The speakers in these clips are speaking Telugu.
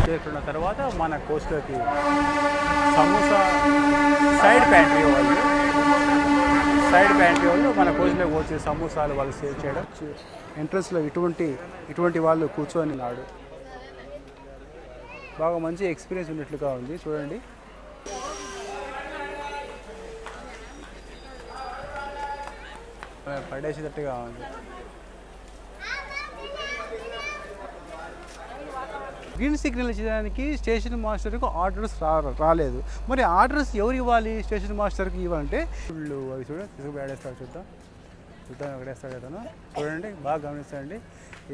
చేరుకున్న తర్వాత మన కోస్ట్లోకి సమోసా సైడ్ ప్యాంట్రీ వాళ్ళు మన కోచ్లోకి వచ్చే సమోసాలు వాళ్ళు సేల్ చేయడం. ఎంట్రన్స్లో ఇటువంటి వాళ్ళు కూర్చొని నాడు బాగా మంచి ఎక్స్పీరియన్స్ ఉన్నట్లుగా ఉంది. చూడండి, పడేసేటట్టుగా ఉంది. గ్రీన్ సిగ్నల్ ఇచ్చడానికి స్టేషన్ మాస్టర్కు ఆర్డర్స్ రాలేదు. మరి ఆర్డర్స్ ఎవరు ఇవ్వాలి? స్టేషన్ మాస్టర్కి ఇవ్వాలంటే ఫుళ్ళు అవి తీసుకుపోయి ఆడేస్తాడు. చూద్దాం అక్కడేస్తాడు అతను. చూడండి, బాగా గమనించండి.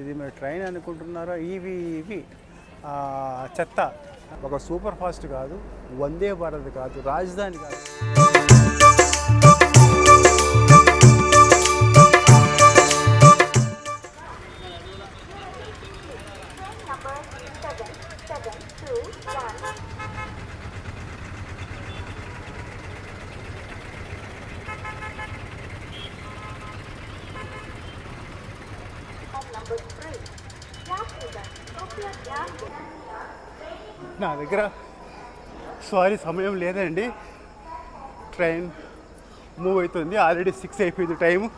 ఇది మీరు ట్రైన్ అనుకుంటున్నారో, ఇవి చెత్త. ఒక సూపర్ ఫాస్ట్ కాదు, వందే భారత్ కాదు, రాజధాని కాదు. నా దగ్గర సమయం లేదండి. ట్రైన్ మూవ్ అవుతుంది. ఆల్రెడీ 6 అయిపోయింది టైము.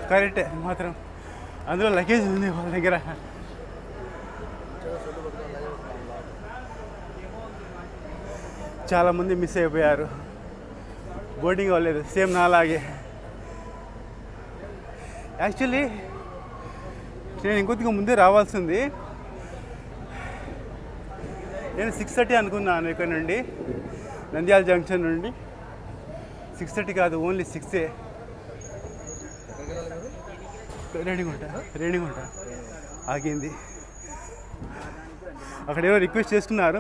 కరెక్టే మాత్రం. అందులో లగేజ్ ఉంది వాళ్ళ దగ్గర. చాలామంది మిస్ అయిపోయారు, బోర్డింగ్ అవ్వలేదు. సేమ్ నాలాగే. యాక్చువల్లీ నేను ఇంకొద్దిగా ముందే రావాల్సింది. నేను 6:30 అనుకున్నాను ఇక్కడ నుండి, నంద్యాల జంక్షన్ నుండి. 6:30 కాదు, ఓన్లీ 6 రేణిగుంట ఆగింది. అక్కడ ఏమో రిక్వెస్ట్ చేసుకున్నారు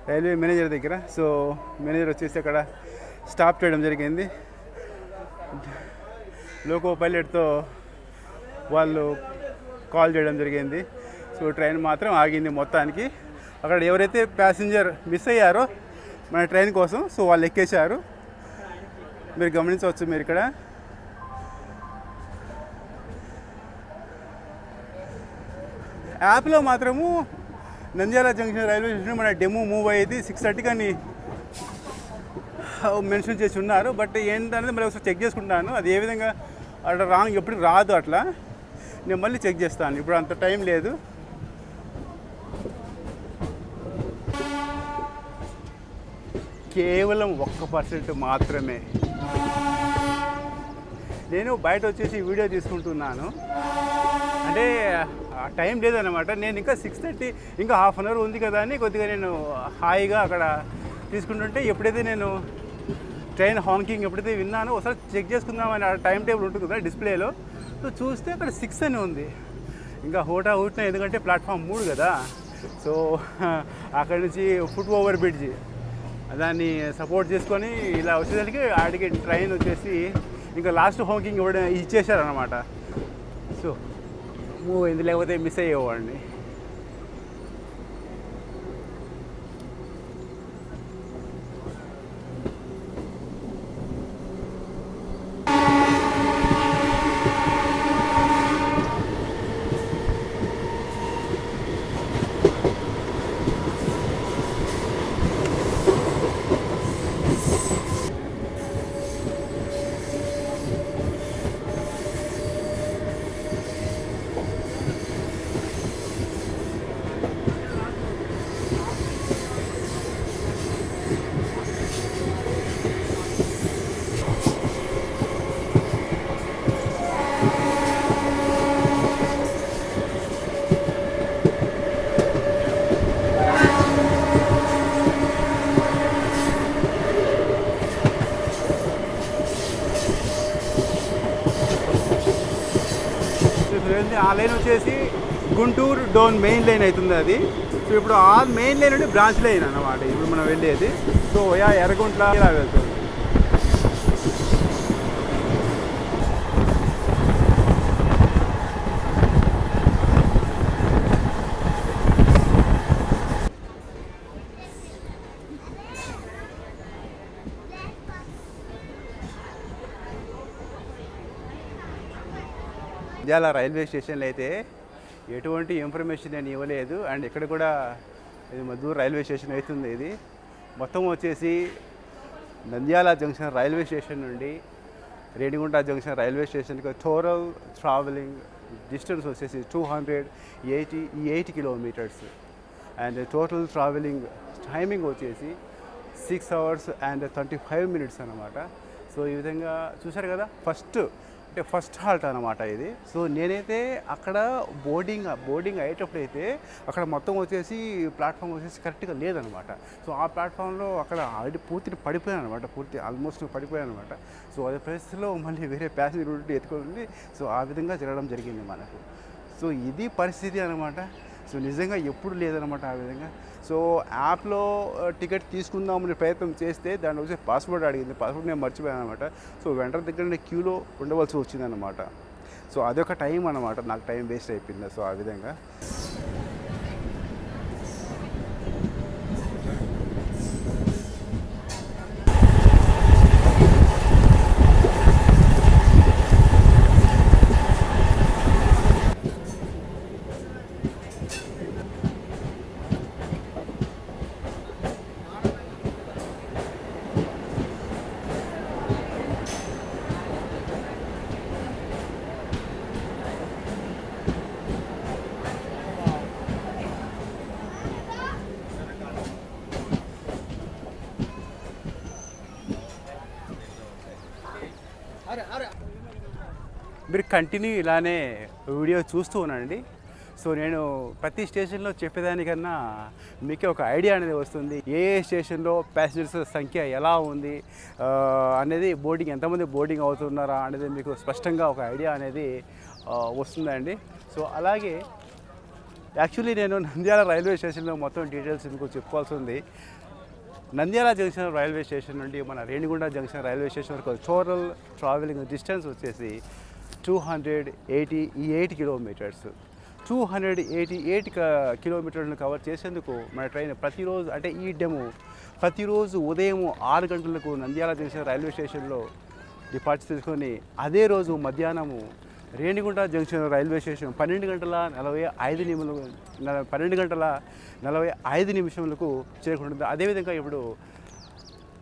రైల్వే మేనేజర్ దగ్గర. సో మేనేజర్ వచ్చేసి అక్కడ స్టాప్ చేయడం జరిగింది. లోకో పైలట్తో వాళ్ళు కాల్ చేయడం జరిగింది. సో ట్రైన్ మాత్రం ఆగింది మొత్తానికి. అక్కడ ఎవరైతే ప్యాసింజర్ మిస్ అయ్యారో మన ట్రైన్ కోసం, సో వాళ్ళు ఎక్కేశారు. మీరు గమనించవచ్చు. మీరు ఇక్కడ యాప్లో మాత్రము నంద్యాల జంక్షన్ రైల్వే స్టేషన్ మన డెమో మూవ్ అయ్యేది 6:30 అని మెన్షన్ చేసి ఉన్నారు. బట్ ఏంటనేది మళ్ళీ ఒకసారి చెక్ చేసుకుంటాను. అది ఏ విధంగా అట్లా రాంగ్ ఎప్పుడు రాదు. అట్లా నేను మళ్ళీ చెక్ చేస్తాను. ఇప్పుడు అంత టైం లేదు. కేవలం 1% మాత్రమే. నేను బయట వచ్చేసి వీడియో తీసుకుంటున్నాను. అంటే టైం లేదన్నమాట. నేను ఇంకా 6:30, ఇంకా హాఫ్ అన్ అవర్ ఉంది కదా అని కొద్దిగా నేను హాయిగా అక్కడ తీసుకుంటుంటే, ఎప్పుడైతే నేను ట్రైన్ హాంకింగ్ ఎప్పుడైతే విన్నానో ఒకసారి చెక్ చేసుకుందామని ఆ టైం టేబుల్ ఉంటుంది కదా డిస్ప్లేలో. సో చూస్తే అక్కడ 6 అని ఉంది. ఇంకా హోటా ఎందుకంటే ప్లాట్ఫామ్ 3 కదా. సో అక్కడి నుంచి ఫుట్ ఓవర్ బ్రిడ్జ్ దాన్ని సపోర్ట్ చేసుకొని ఇలా వచ్చేసరికి ఆడికి ట్రైన్ వచ్చేసి ఇంకా లాస్ట్ హాంకింగ్ ఇచ్చేసారనమాట. సో మూవ్ అయింది, లేకపోతే మిస్ అయ్యేవాడిని. అవుతుంది. ఆ లైన్ వచ్చేసి గుంటూరు డోన్ మెయిన్ లైన్ అవుతుంది అది. సో ఇప్పుడు ఆ మెయిన్ లైన్ నుండి బ్రాంచ్ లైన్ అన్నమాట ఇప్పుడు మనం వెళ్ళేది. సో ఎర్రగుంట్ల ఇలా వెళ్తుంది. నంద్యాల రైల్వే స్టేషన్లో అయితే ఎటువంటి ఇన్ఫర్మేషన్ నేను ఇవ్వలేదు. అండ్ ఇక్కడ కూడా ఇది మద్దూరు రైల్వే స్టేషన్ అవుతుంది. ఇది మొత్తం వచ్చేసి నంద్యాల జంక్షన్ రైల్వే స్టేషన్ నుండి రేణిగుంట జంక్షన్ రైల్వే స్టేషన్కి టోటల్ ట్రావెలింగ్ డిస్టెన్స్ వచ్చేసి 280 kilometres. And total travelling timing వచ్చేసి 6 hours and 35 minutes అన్నమాట. సో ఈ విధంగా చూశారు కదా, ఫస్ట్ హాల్ట్ అనమాట ఇది. సో నేనైతే అక్కడ బోర్డింగ్ అయ్యేటప్పుడు అయితే అక్కడ మొత్తం వచ్చేసి ప్లాట్ఫామ్ వచ్చేసి కరెక్ట్గా లేదనమాట. సో ఆ ప్లాట్ఫామ్లో అక్కడ ఆల్రెడీ పూర్తిని పడిపోయాను అనమాట, ఆల్మోస్ట్ పడిపోయాను అనమాట. సో అదే పరిస్థితిలో మళ్ళీ వేరే ప్యాసింజర్ ఉంటే ఎత్తుకుంది. సో ఆ విధంగా జరగడం జరిగింది మనకు. సో ఇది పరిస్థితి అనమాట. సో నిజంగా ఎప్పుడు లేదనమాట ఆ విధంగా. సో యాప్లో టికెట్ తీసుకుందామని ప్రయత్నం చేస్తే దాంట్లో వచ్చి పాస్వర్డ్ అడిగింది. పాస్వర్డ్ నేను మర్చిపోయాను అనమాట. సో వెంటనే దగ్గర క్యూలో ఉండవలసి వచ్చిందనమాట. సో అదొక టైం అనమాట, నాకు టైం వేస్ట్ అయిపోయింది. సో ఆ విధంగా మీరు కంటిన్యూ ఇలానే వీడియో చూస్తూ ఉండండి. సో నేను ప్రతి స్టేషన్లో చెప్పేదానికన్నా మీకే ఒక ఐడియా అనేది వస్తుంది. ఏ స్టేషన్లో ప్యాసింజర్స్ సంఖ్య ఎలా ఉంది అనేది, ఎంతమంది బోర్డింగ్ అవుతున్నారా అనేది మీకు స్పష్టంగా ఒక ఐడియా అనేది వస్తుందండి. సో అలాగే యాక్చువల్లీ నేను నంద్యాల రైల్వే స్టేషన్లో మొత్తం డీటెయిల్స్ మీకు చెప్పుకోవాల్సి ఉంది. నంద్యాల జంక్షన్ రైల్వే స్టేషన్ నుండి మన రేణిగుంట జంక్షన్ రైల్వే స్టేషన్ వరకు టోటల్ ట్రావెలింగ్ డిస్టెన్స్ వచ్చేసి 288 కిలోమీటర్స్. 288 కిలోమీటర్లను కవర్ చేసేందుకు మన ట్రైన్ ప్రతిరోజు, అంటే ఈ డెమో ప్రతిరోజు ఉదయం 6 గంటలకు నంద్యాల జంక్షన్ రైల్వే స్టేషన్లో డిపార్చర్ తీసుకొని అదే రోజు మధ్యాహ్నము రేణిగుంట జంక్షన్ రైల్వే స్టేషన్ 12 గంటల 45 నిమిషములకు చేరుకుంటుంది. అదేవిధంగా ఇప్పుడు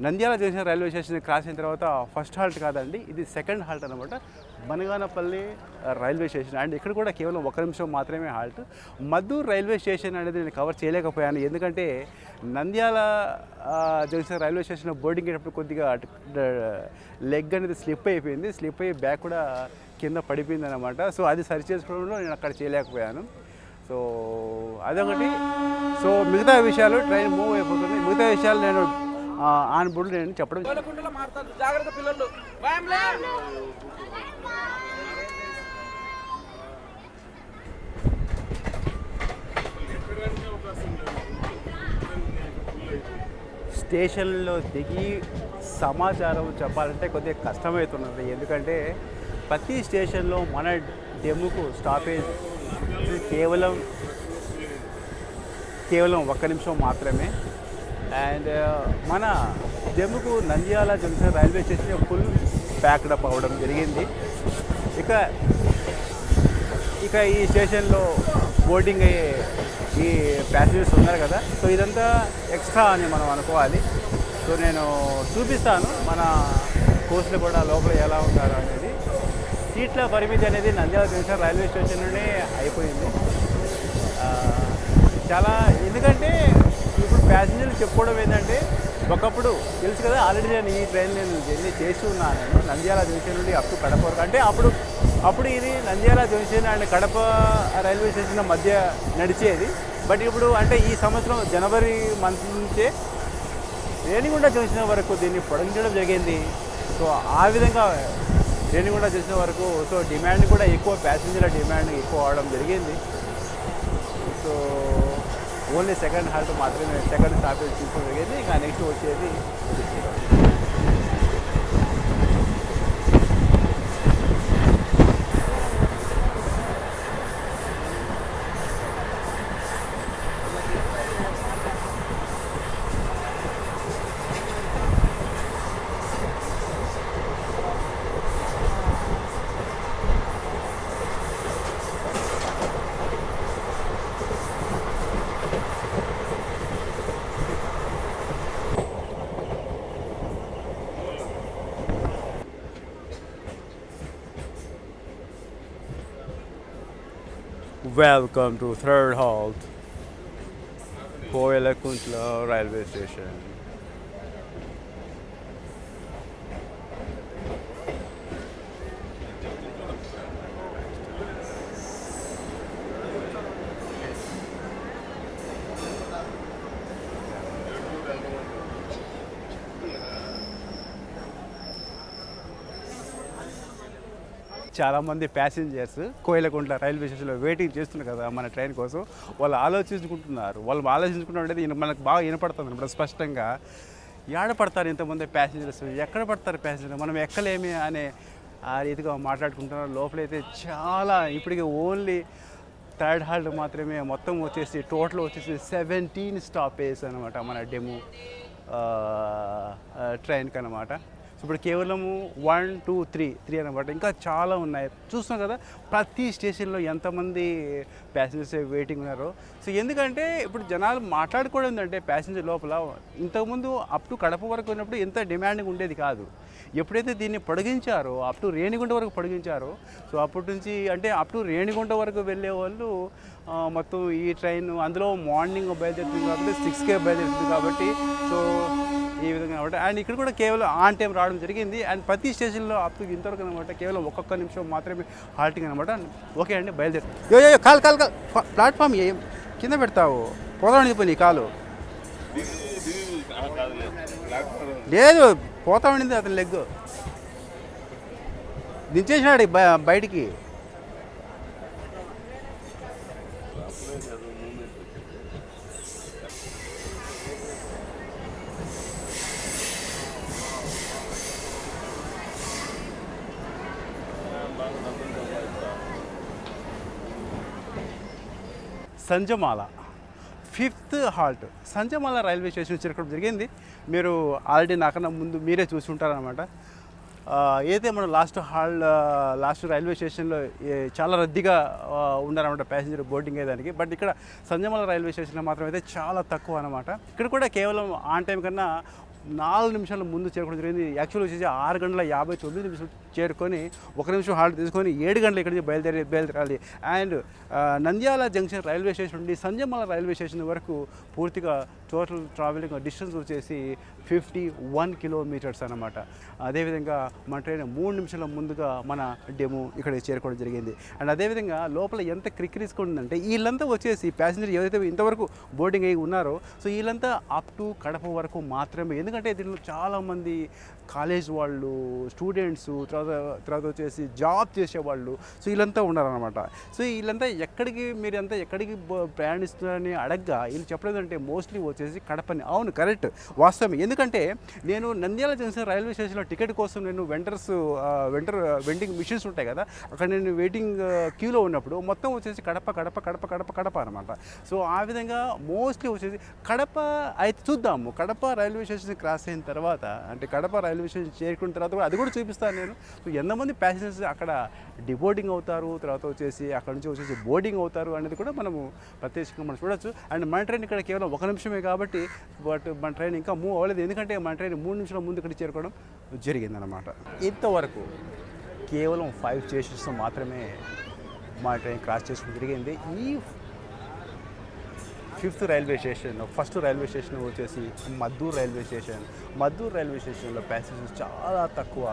Nandyal junction railway station cross అయిన తర్వాత ఫస్ట్ హాల్ట్ కాదండి, ఇది సెకండ్ హాల్ట్ అనమాట, బనగానపల్లి రైల్వే స్టేషన్. అండ్ ఇక్కడ కూడా కేవలం 1 నిమిషం మాత్రమే హాల్ట్. మద్దూరు రైల్వే స్టేషన్ అనేది నేను కవర్ చేయలేకపోయాను, ఎందుకంటే నంద్యాల జంక్షన్ రైల్వే స్టేషన్లో బోర్డింగ్ అయ్యేటప్పుడు కొద్దిగా లెగ్ అనేది స్లిప్ అయ్యి బ్యాక్ కూడా కింద పడిపోయింది అనమాట. సో అది సరి చేసుకోవడంలో నేను అక్కడ చేయలేకపోయాను. సో అదొకటి. సో మిగతా విషయాలు ట్రైన్ మూవ్ అయిపోతుంది. మిగతా విషయాలు నేను ఆన్ బోర్డు నేను చెప్పడం. స్టేషన్లో దిగి సమాచారం చెప్పాలంటే కొద్దిగా కష్టమవుతున్నది, ఎందుకంటే ప్రతి స్టేషన్లో మన డెముకు స్టాపేజ్ కేవలం 1 నిమిషం మాత్రమే. అండ్ మన డెముకు Nandyal junction railway station full packed up అవ్వడం జరిగింది. ఇక ఈ స్టేషన్లో బోర్డింగ్ అయ్యే ఈ ప్యాసింజర్స్ ఉన్నారు కదా, సో ఇదంతా ఎక్స్ట్రా అని మనం అనుకోవాలి. సో నేను చూపిస్తాను మన కోచ్లు కూడా లోపల ఎలా ఉంటారు అనేది. సీట్ల పరిమితి అనేది నంద్యాల జంక్షన్ రైల్వే స్టేషన్ నుండే అయిపోయింది చాలా. ఎందుకంటే ఇప్పుడు ప్యాసింజర్లు చెప్పుకోవడం ఏంటంటే, ఒకప్పుడు తెలుసు కదా, ఆల్రెడీ నేను ఈ ట్రైన్ జర్నీ చేసి ఉన్నాను. నేను నంద్యాల జంక్షన్ నుండి అప్ టు కడప వరకు, అంటే అప్పుడు ఇది Nandyal junction and Kadapa railway station మధ్య నడిచేది. బట్ ఇప్పుడు అంటే ఈ సంవత్సరం జనవరి మంత్ నుంచే రేణిగుంట జంక్షన్ వరకు దీన్ని పొడిగించడం జరిగింది. సో ఆ విధంగా రేణిగుంట చేసిన వరకు. సో డిమాండ్ కూడా ఎక్కువ, ప్యాసింజర్ల డిమాండ్ ఎక్కువ అవడం జరిగింది. సో ఓన్లీ సెకండ్ హాల్ట్ మాత్రమే, సెకండ్ స్టాపేజ్ తీసుకోవడం జరిగింది. ఇంకా నెక్స్ట్ వచ్చేది Welcome to third halt, Koyalakuntla railway station. చాలామంది ప్యాసింజర్స్ కోయలకుంట్ల రైల్వే స్టేషన్లో వెయిటింగ్ చేస్తున్నారు కదా మన ట్రైన్ కోసం. వాళ్ళు ఆలోచించుకుంటున్నారు. వాళ్ళు ఆలోచించుకుంటుంటే మనకు బాగా వినపడుతుంది ఇప్పుడు స్పష్టంగా. ఏడ పడతారు ఇంతమంది ప్యాసింజర్స్, ఎక్కడ పడతారు ప్యాసింజర్, మనం ఎక్కలేమి అనే ఆ రీతిగా మాట్లాడుకుంటున్నారు. లోపలైతే చాలా ఇప్పటికే ఓన్లీ థర్డ్ హాల్ట్ మాత్రమే, మొత్తం వచ్చేసి టోటల్ వచ్చేసి 17 స్టాపేజ్ అనమాట మన డెమో ట్రైన్కి అనమాట. ఇప్పుడు కేవలము 1 2 3 అనమాట. ఇంకా చాలా ఉన్నాయి. చూస్తున్నాం కదా ప్రతి స్టేషన్లో ఎంతమంది ప్యాసింజర్స్ వెయిటింగ్ ఉన్నారో. సో ఎందుకంటే ఇప్పుడు జనాలు మాట్లాడుకోవడం ఏంటంటే ప్యాసింజర్ లోపల ఇంతకుముందు అప్ టు కడప వరకు ఉన్నప్పుడు ఎంత డిమాండింగ్ ఉండేది కాదు. ఎప్పుడైతే దీన్ని పొడిగించారో అప్ టు రేణిగుంట వరకు పొడిగించారో, సో అప్పటి నుంచి అంటే అప్ టు రేణిగుంట వరకు వెళ్ళే వాళ్ళు మొత్తం ఈ ట్రైన్ అందులో మార్నింగ్ బయలుదేరుతుంది కాబట్టి 6కే బయలుదేరుతుంది కాబట్టి సో ఈ విధంగా అనమాట. అండ్ ఇక్కడ కూడా కేవలం ఆన్ టైం రావడం జరిగింది. అండ్ ప్రతి స్టేషన్లో అప్ టు ఇంతవరకు అనమాట కేవలం ఒక్కొక్క నిమిషం మాత్రమే హాల్టింగ్ అనమాట. ఓకే అండి, బయలుదేరు. యో కాలు కాలు కాలు ప్లాట్ఫామ్ ఏం కింద పెడతావు, పోదామని పోయి నీ కాలు లేదు, పోతా ఉండింది అతని లెగ్ దించేసినాడు బయటికి. సంజమాల 5th హాల్ట్ సంజమాల రైల్వే స్టేషన్ చేరుకోవడం జరిగింది. మీరు ఆల్రెడీ నాకన్నా ముందు మీరే చూసి ఉంటారనమాట. ఏదైతే మనం లాస్ట్ రైల్వే స్టేషన్లో చాలా రద్దీగా ఉన్నారనమాట ప్యాసింజర్ బోర్డింగ్ అయ్యేదానికి. బట్ ఇక్కడ సంజమాల రైల్వే స్టేషన్లో మాత్రం అయితే చాలా తక్కువ అనమాట. ఇక్కడ కూడా కేవలం ఆన్ టైం కన్నా 4 నిమిషాల ముందు చేరుకోవడం జరిగింది. యాక్చువల్ వచ్చేసి 6:59 చేరుకొని 1 నిమిషం హాల్ట్ తీసుకొని 7 గంటలు ఇక్కడి నుంచి బయలుదేరాలి. And Nandyal junction railway station నుండి సంజమాల రైల్వే స్టేషన్ వరకు పూర్తిగా టోటల్ ట్రావెలింగ్ డిస్టెన్స్ వచ్చేసి 51 కిలోమీటర్స్ అనమాట. అదేవిధంగా మన ట్రైన్ 3 నిమిషాల ముందుగా మన డెమో ఇక్కడ చేరుకోవడం జరిగింది. అండ్ అదేవిధంగా లోపల ఎంత క్రిక్కిరిసుకుంటుందంటే వీళ్ళంతా వచ్చేసి ప్యాసింజర్ ఏదైతే ఇంతవరకు బోర్డింగ్ అయ్యి ఉన్నారో సో వీళ్ళంతా అప్ టు కడప వరకు మాత్రమే. ఎందుకంటే దీనిలో చాలామంది కాలేజ్ వాళ్ళు, స్టూడెంట్స్, తర్వాత వచ్చేసి జాబ్ చేసేవాళ్ళు, సో వీళ్ళంతా ఉన్నారనమాట. సో వీళ్ళంతా ఎక్కడికి ప్రయాణిస్తున్నారని అడగ్గా వీళ్ళు చెప్పలేదంటే మోస్ట్లీ వచ్చేసి కడపని. అవును, కరెక్ట్, వాస్తవమే. ఎందుకంటే నేను నంద్యాల జంక్షన్ రైల్వే స్టేషన్లో టికెట్ కోసం నేను వెండింగ్ మిషన్స్ ఉంటాయి కదా, అక్కడ నేను వెయిటింగ్ క్యూలో ఉన్నప్పుడు మొత్తం వచ్చేసి కడప అనమాట. సో ఆ విధంగా మోస్ట్లీ వచ్చేసి కడప అయితే చూద్దాము. కడప రైల్వే స్టేషన్ క్రాస్ అయిన తర్వాత అంటే కడప రైల్వే స్టేషన్ చేరుకున్న తర్వాత కూడా అది కూడా చూపిస్తాను నేను. సో ఎంతమంది ప్యాసింజర్స్ అక్కడ డిబోర్డింగ్ అవుతారు, తర్వాత వచ్చేసి అక్కడ నుంచి వచ్చేసి బోర్డింగ్ అవుతారు అనేది కూడా మనము ప్రత్యేకంగా మనం చూడొచ్చు. అండ్ మన ట్రైన్ ఇక్కడ కేవలం 1 నిమిషమే కాబట్టి బట్ మన ట్రైన్ ఇంకా మూవ్ అవ్వలేదు. ఎందుకంటే మన ట్రైన్ 3 నిమిషాల ముందు ఇక్కడ చేరుకోవడం జరిగిందనమాట. ఇంతవరకు కేవలం 5 స్టేషన్స్ మాత్రమే మా ట్రైన్ క్రాస్ చేసుకోవడం జరిగింది. ఈ 5th railway station, first railway station వచ్చేసి మద్దూరు రైల్వే స్టేషన్లో ప్యాసింజర్స్ చాలా తక్కువ.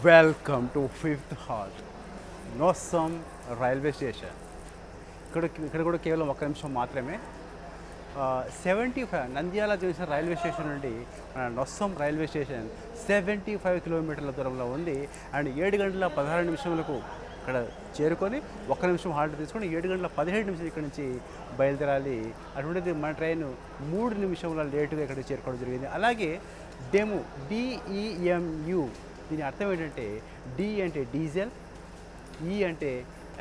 Welcome to fifth halt Nossam railway station. ఇక్కడ కూడా కేవలం 1 నిమిషం మాత్రమే. 75 నంద్యాల జంక్షన్ రైల్వే స్టేషన్ నుండి మన నొస్సం రైల్వే స్టేషన్ 75 కిలోమీటర్ల దూరంలో ఉంది. అండ్ 7 గంటల 16 నిమిషములకు ఇక్కడ చేరుకొని 1 నిమిషం హాల్ట్ తీసుకొని 7 గంటల 17 నిమిషాలు ఇక్కడ నుంచి బయలుదేరాలి. అటువంటిది మన ట్రైన్ 3 నిమిషముల లేటుగా ఇక్కడ చేరుకోవడం జరిగింది. అలాగే డెము DEMU, దీని అర్థం ఏంటంటే డి అంటే డీజిల్, ఈ అంటే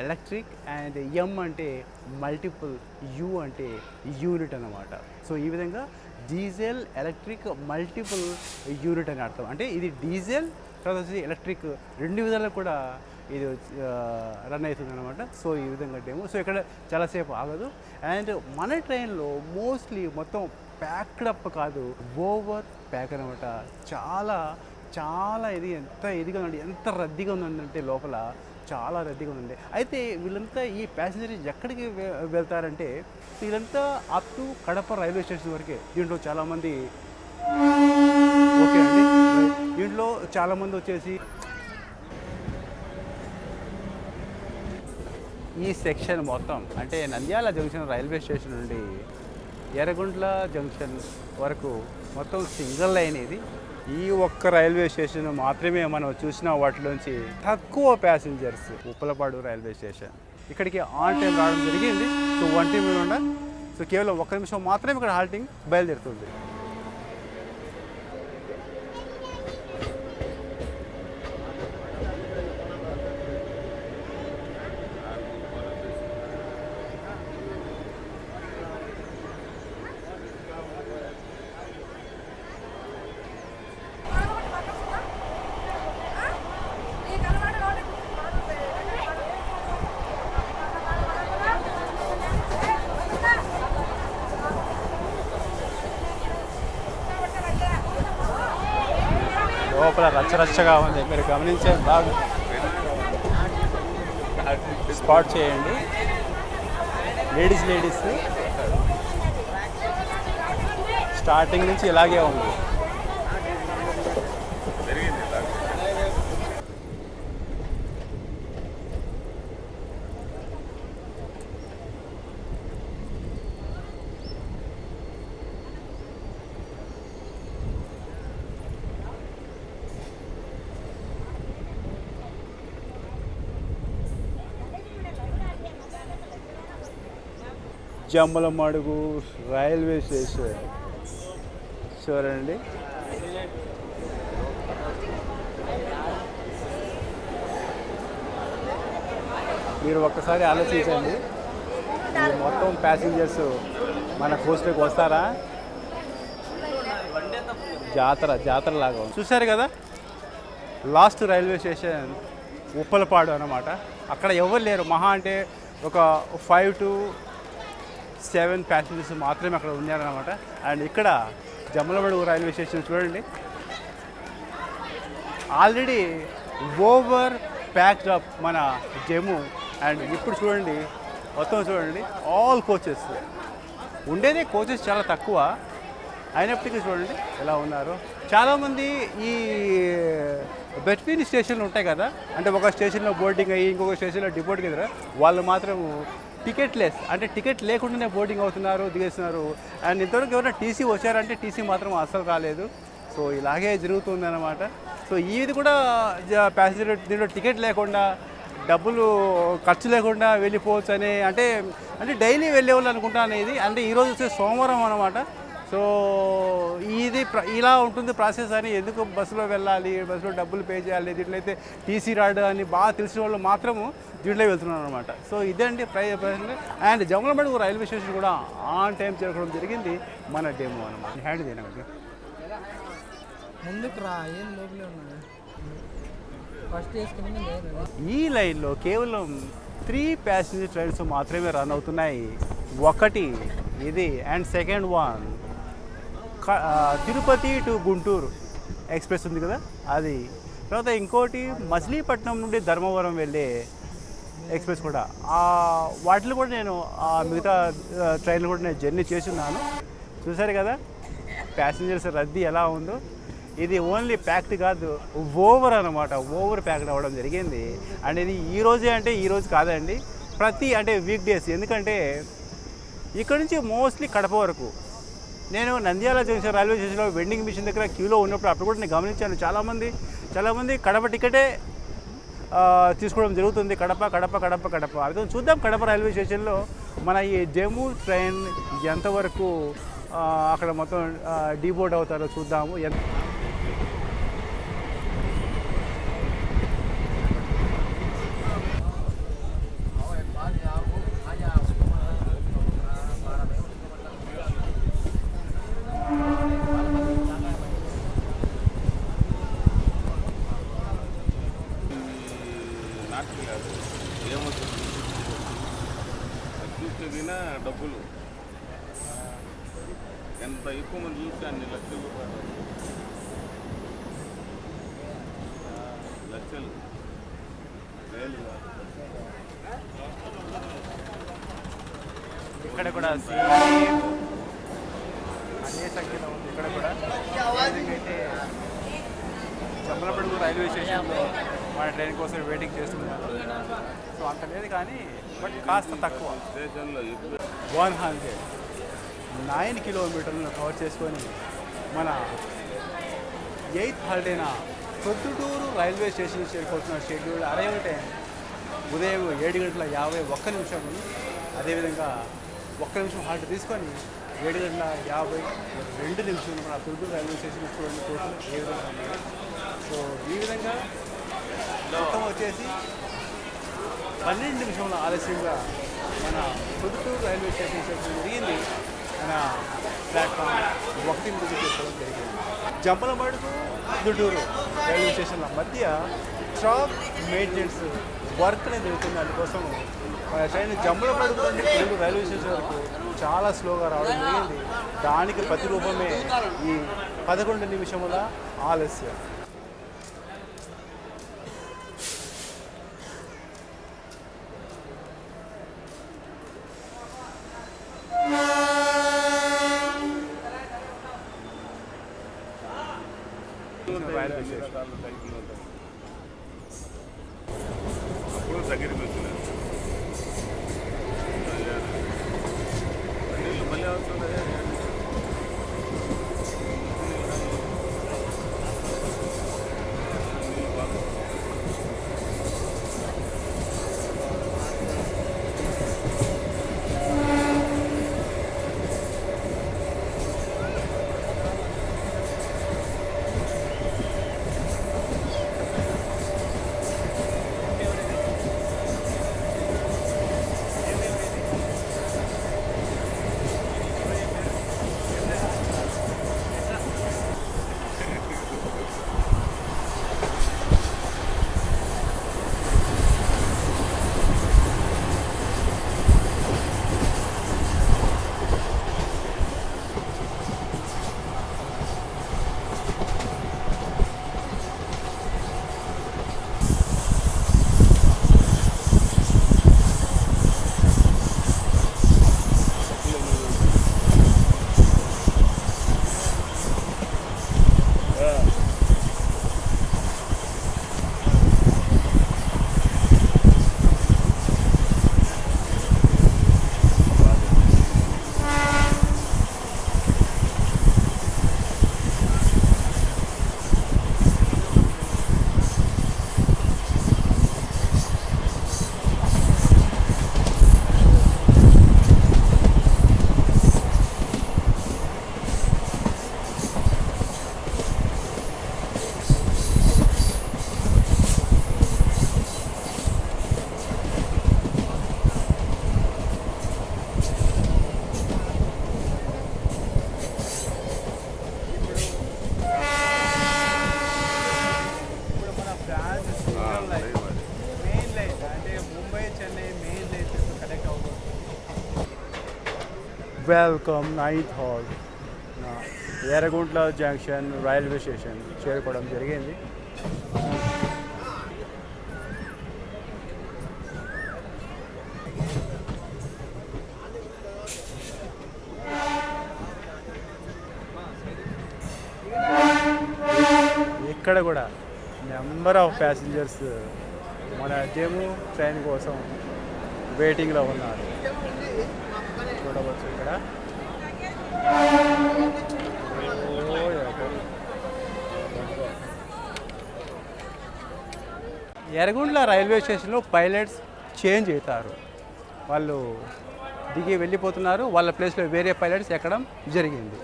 ఎలక్ట్రిక్ అండ్ ఎం అంటే మల్టిపుల్, యూ అంటే యూనిట్ అన్నమాట. సో ఈ విధంగా డీజిల్, ఎలక్ట్రిక్, మల్టిపుల్ యూనిట్ అని అర్థం. అంటే ఇది డీజిల్ తర్వాత వచ్చి ఎలక్ట్రిక్ రెండు విధాలు కూడా ఇది రన్ అవుతుంది అనమాట. సో ఈ విధంగా డెమో. సో ఇక్కడ చాలాసేపు ఆగదు. అండ్ మన ట్రైన్లో మోస్ట్లీ మొత్తం ప్యాక్డ్ అప్ కాదు, ఓవర్ ప్యాక్ అనమాట. చాలా చాలా ఎంత ఇదిగా ఉందండి, ఎంత రద్దీగా ఉందంటే లోపల చాలా రద్దీగా ఉంది. అయితే వీళ్ళంతా ఈ ప్యాసింజర్స్ ఎక్కడికి వెళ్తారంటే వీళ్ళంతా up to Kadapa railway station వరకే. దీంట్లో చాలామంది ఓకే అండి, దీంట్లో చాలామంది వచ్చేసి ఈ సెక్షన్ మొత్తం అంటే నంద్యాల జంక్షన్ రైల్వే స్టేషన్ నుండి ఎర్రగుంట్ల జంక్షన్ వరకు మొత్తం సింగిల్ లైన్ ఇది. ఈ ఒక్క రైల్వే స్టేషన్ మాత్రమే మనం చూసిన వాటిలోంచి తక్కువ ప్యాసింజర్స్ ఉప్పలపాడు రైల్వే స్టేషన్. ఇక్కడికి ఆన్ టైం రావడం జరిగింది. సో 1 టైం ఉండ. సో కేవలం 1 నిమిషం మాత్రమే ఇక్కడ హాల్టింగ్ బయలుదేరుతుంది. లోపల రచ్చరచ్చగా ఉంది, మీరు గమనించే బాగా స్పాట్ చేయండి. లేడీస్ స్టార్టింగ్ నుంచి ఇలాగే ఉంది. జమ్మలమడుగు రైల్వే స్టేషన్ చూడండి. మీరు ఒక్కసారి ఆలోచించండి, ఈ మొత్తం ప్యాసింజర్స్ మన కోస్ట్లోకి వస్తారా? జాతర లాగా చూశారు కదా. లాస్ట్ రైల్వే స్టేషన్ ఉప్పలపాడు అన్నమాట. అక్కడ ఎవరు లేరు, మహా అంటే ఒక 5 to 7 ప్యాసింజర్స్ మాత్రమే అక్కడ ఉన్నారనమాట. అండ్ ఇక్కడ జమ్మలమడుగు రైల్వే స్టేషన్ చూడండి, ఆల్రెడీ ఓవర్ ప్యాక్డ్ అప్ మన జమ్ము. అండ్ ఇప్పుడు చూడండి, మొత్తం చూడండి, ఆల్ కోచెస్. ఉండేదే కోచెస్ చాలా తక్కువ, అయినప్పటికీ చూడండి ఎలా ఉన్నారు. చాలామంది ఈ బెట్వీన్ స్టేషన్లు ఉంటాయి కదా, అంటే ఒక స్టేషన్లో బోర్డింగ్ అయ్యి ఇంకొక స్టేషన్లో డిపోర్ట్కి ఎదురు వాళ్ళు మాత్రం టికెట్ లెస్, అంటే టికెట్ లేకుండానే బోర్డింగ్ అవుతున్నారు, దిగేస్తున్నారు. అండ్ ఇంతవరకు ఎవరైనా టీసీ వచ్చారంటే టీసీ మాత్రం అస్సలు రాలేదు. సో ఇలాగే జరుగుతుంది అన్నమాట. సో ఇది కూడా ప్యాసింజర్ దీంట్లో టికెట్ లేకుండా డబ్బులు ఖర్చు లేకుండా వెళ్ళిపోవచ్చు అని, అంటే డైలీ వెళ్ళేవాళ్ళు అనుకుంటాను ఇది. అంటే ఈరోజు వచ్చే సోమవారం అన్నమాట. సో ఇది ఇలా ఉంటుంది ప్రాసెస్ అని, ఎందుకు బస్సులో వెళ్ళాలి, బస్సులో డబ్బులు పే చేయాలి, దీంట్లో అయితే టీసీ రాడు అని బాగా తెలిసిన వాళ్ళు మాత్రము దీంట్లో వెళ్తున్నారు అనమాట. సో ఇదండి price. And Jammalamadugu railway station కూడా ఆన్ టైం చేరుకోవడం జరిగింది మన డెమో అనమాట. హ్యాండ్ చేయనండి ముందుకు రా, ఏం లోపలే ఉన్నాడు ఫస్ట్ వేసుకుని. ఈ లైన్లో కేవలం 3 ప్యాసింజర్ ట్రైన్స్ మాత్రమే రన్ అవుతున్నాయి. ఒకటి ఇది and second one Tirupati to Guntur express ఉంది కదా అది. తర్వాత ఇంకోటి మచిలీపట్నం నుండి ధర్మవరం వెళ్ళే ఎక్స్ప్రెస్ కూడా. వాటిలో కూడా నేను మిగతా ట్రైన్లు కూడా నేను జర్నీ చేసి ఉన్నాను. చూసారు కదా ప్యాసింజర్స్ రద్దీ ఎలా ఉందో. ఇది ఓన్లీ ప్యాక్డ్ కాదు, ఓవర్ అనమాట, ఓవర్ ప్యాక్డ్ అవ్వడం జరిగింది. అండ్ ఇది ఈ రోజే అంటే ఈ రోజు కాదండి, ప్రతి అంటే వీక్ డేస్. ఎందుకంటే ఇక్కడ నుంచి మోస్ట్లీ కడప వరకు నేను నంద్యాల జంక్షన్ రైల్వే స్టేషన్లో వెండింగ్ మిషన్ దగ్గర క్యూలో ఉన్నప్పుడు అప్పుడు కూడా నేను గమనించాను, చాలామంది కడప టికెటే తీసుకోవడం జరుగుతుంది. కడప అర్థం చూద్దాం కడప రైల్వే స్టేషన్లో మన ఈ జమ్మూ ట్రైన్ ఎంతవరకు అక్కడ మొత్తం డీబోర్డ్ అవుతారో చూద్దాము. చూస్తే డబ్బులు ఎంత ఎక్కువ మంది చూస్తే అన్ని లక్షలు వేలు. ఇక్కడ కూడా అదే సంఖ్యలో ఉంది. ఇక్కడ కూడా అయితే చంద్రపడుగు రైల్వే స్టేషన్లో మన ట్రైన్ కోసం వెయిటింగ్ చేస్తున్నారు. సో అంత లేదు కానీ బట్ కాస్త తక్కువ. స్టేషన్లో 109 కిలోమీటర్లను కవర్ చేసుకొని మన 8th హాలిడేన ప్రొద్దుటూరు రైల్వే స్టేషన్ చేరుకోవాల్సిన షెడ్యూల్ అరైవల్ టైం ఉదయం 7:51. అదేవిధంగా 1 నిమిషం హాల్ట్ తీసుకొని 7:52 మన ప్రొద్దుటూరు రైల్వే స్టేషన్ చూడండి టోటల్ ఏ విధంగా ఉన్నాయి. సో ఈ విధంగా మొత్తం వచ్చేసి 12 నిమిషంల ఆలస్యంగా మన ప్రొద్దుటూరు రైల్వే స్టేషన్ చేరుకోవడం జరిగింది. మన ప్లాట్ఫామ్ 1 చేసుకోవడం జరిగింది. జంపలమడుగు ప్రొద్దుటూరు రైల్వే స్టేషన్ల మధ్య ట్రాక్ మెయింటెనెన్స్ వర్క్ అనేది జరుగుతుంది. అందుకోసం మన ట్రైన్ జంపలమడుగు నుండి ప్రొద్దుటూరు రైల్వే స్టేషన్ వరకు చాలా స్లోగా రావడం జరిగింది. దానికి ప్రతిరూపమే ఈ 11 నిమిషముల ఆలస్యం. అప్పుడు దగ్గరికి వచ్చిన మళ్ళీ అవసరం వెల్కమ్ 9th హాల్ ఎర్రగుంట్ల జంక్షన్ రైల్వే స్టేషన్ చేరుకోవడం జరిగింది. ఇక్కడ కూడా నెంబర్ ఆఫ్ ప్యాసింజర్స్ మన జమ్మూ ట్రైన్ కోసం వెయిటింగ్లో ఉన్నారు. చూడవచ్చు ఇక్కడ. ఎర్రగొండ్ల రైల్వే స్టేషన్లో పైలట్స్ చేంజ్ అవుతారు. వాళ్ళు దిగి వెళ్ళిపోతున్నారు. వాళ్ళ ప్లేస్లో వేరే పైలట్స్ ఎక్కడం జరిగింది.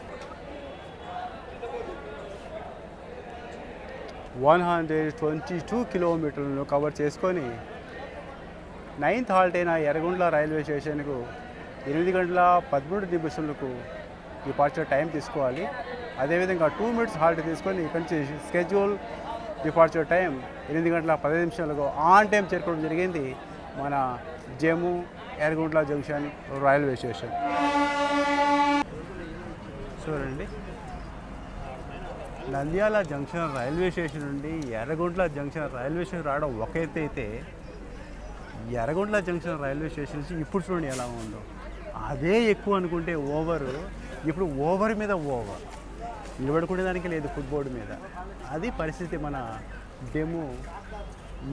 122 కిలోమీటర్లను కవర్ చేసుకొని 9th హాల్ట్ అయిన ఎర్రగొండ్ల రైల్వే స్టేషన్కు 8 గంటల 13 నిమిషాలకు డిపార్చర్ టైం తీసుకోవాలి. అదేవిధంగా 2 minutes హాల్ట్ తీసుకొని ఇక్కడి నుంచి స్కెడ్యూల్ డిపార్చర్ టైం 8 గంటల 15 నిమిషాలకు ఆన్ టైం చేరుకోవడం జరిగింది మన జమ్మూ ఎర్రగొండ్ల జంక్షన్ రైల్వే స్టేషన్. చూడండి, నంద్యాల జంక్షన్ రైల్వే స్టేషన్ నుండి ఎర్రగొండ్ల జంక్షన్ రైల్వే స్టేషన్ రావడం ఒక ఎత్తు అయితే, ఎర్రగొండ్ల జంక్షన్ రైల్వే స్టేషన్ నుంచి ఇప్పుడు చూడండి ఎలా ఉందో. అదే ఎక్కువ అనుకుంటే ఓవరు, ఇప్పుడు ఓవర్ మీద ఓవర్, నిలబడుకునే దానికి లేదు ఫుట్బోర్డ్ మీద. అది పరిస్థితి మన డెమో.